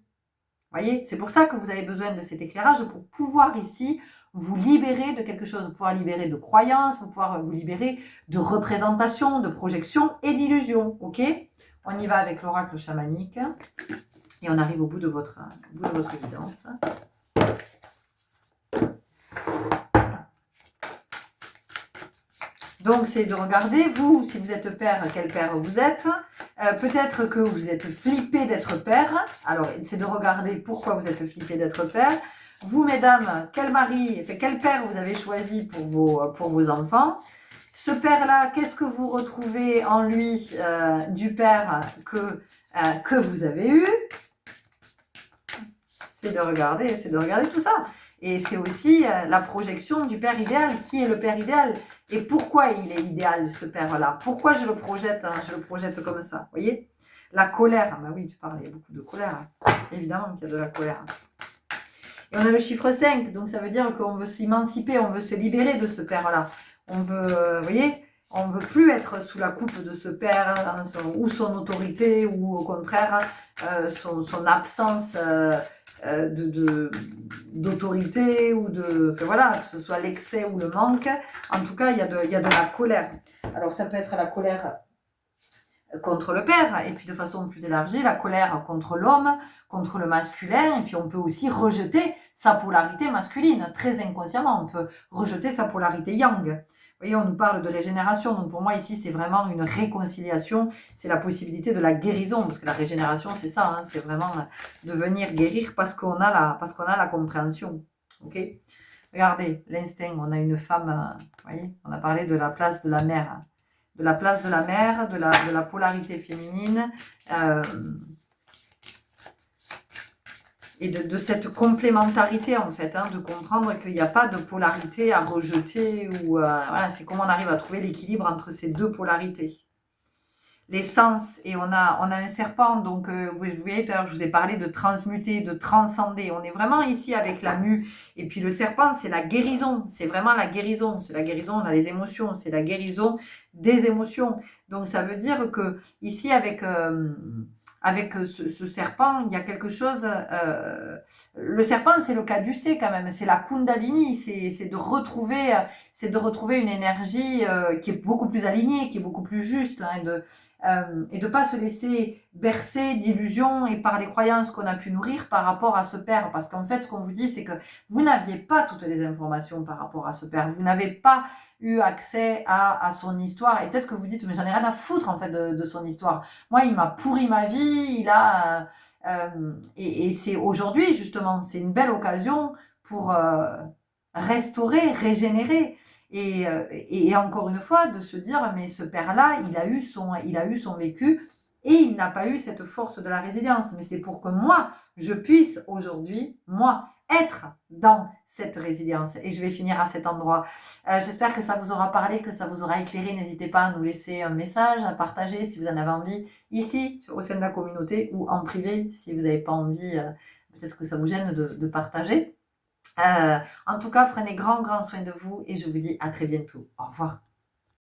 Voyez, c'est pour ça que vous avez besoin de cet éclairage pour pouvoir ici vous libérer de quelque chose, pouvoir libérer de croyances, pouvoir vous libérer de représentations, de projections et d'illusions. Ok? On y va avec l'oracle chamanique et on arrive au bout de votre guidance. Donc, c'est de regarder, vous, si vous êtes père, quel père vous êtes. Peut-être que vous êtes flippé d'être père. Alors, c'est de regarder pourquoi vous êtes flippé d'être père. Vous, mesdames, quel mari, quel père vous avez choisi pour vos enfants. Ce père-là, qu'est-ce que vous retrouvez en lui du père que vous avez eu? C'est de regarder tout ça. Et c'est aussi la projection du père idéal. Qui est le père idéal? Et pourquoi il est idéal, ce père-là? Pourquoi je le projette comme ça? Vous voyez? La colère. Bah oui, tu parlais beaucoup de colère. Évidemment qu'il y a de la colère. Et on a le chiffre 5. Donc ça veut dire qu'on veut s'émanciper, on veut se libérer de ce père-là. On veut, vous voyez? On ne veut plus être sous la coupe de ce père, ou son autorité, ou au contraire, son absence d'autorité, ou voilà, que ce soit l'excès ou le manque. En tout cas, il y a de la colère. Alors, ça peut être la colère contre le père, et puis de façon plus élargie, la colère contre l'homme, contre le masculin, et puis on peut aussi rejeter sa polarité masculine, très inconsciemment, on peut rejeter sa polarité yang. Vous voyez, on nous parle de régénération, donc pour moi ici c'est vraiment une réconciliation, c'est la possibilité de la guérison, parce que la régénération c'est ça, hein, c'est vraiment de venir guérir parce qu'on a la compréhension. Ok ? Regardez, l'instinct, on a une femme, vous voyez, on a parlé de la place de la mère, de la place de la mère, de la polarité féminine, et de cette complémentarité en fait, hein, de comprendre qu'il n'y a pas de polarité à rejeter, ou voilà, c'est comment on arrive à trouver l'équilibre entre ces deux polarités. Les sens, et on a un serpent, donc vous voyez, tout à l'heure je vous ai parlé de transmuter, de transcender, on est vraiment ici avec la mue, et puis le serpent c'est la guérison, c'est vraiment la guérison, c'est la guérison, on a les émotions, c'est la guérison des émotions, donc ça veut dire que ici avec ce serpent, il y a quelque chose, le serpent c'est le caducé quand même, c'est la kundalini, c'est de retrouver une énergie qui est beaucoup plus alignée, qui est beaucoup plus juste, hein, et de pas se laisser bercer d'illusions et par les croyances qu'on a pu nourrir par rapport à ce père, parce qu'en fait ce qu'on vous dit c'est que vous n'aviez pas toutes les informations par rapport à ce père, vous n'avez pas eu accès à son histoire, et peut-être que vous dites mais j'en ai rien à foutre en fait de son histoire, moi il m'a pourri ma vie, et c'est aujourd'hui justement, c'est une belle occasion pour restaurer, régénérer, et encore une fois de se dire mais ce père-là il a eu son vécu, et il n'a pas eu cette force de la résilience, mais c'est pour que moi je puisse aujourd'hui moi être dans cette résilience, et je vais finir à cet endroit. J'espère que ça vous aura parlé, que ça vous aura éclairé. N'hésitez pas à nous laisser un message, à partager si vous en avez envie, ici au sein de la communauté, ou en privé si vous n'avez pas envie, peut-être que ça vous gêne de partager. En tout cas, prenez grand soin de vous, et je vous dis à très bientôt. Au revoir.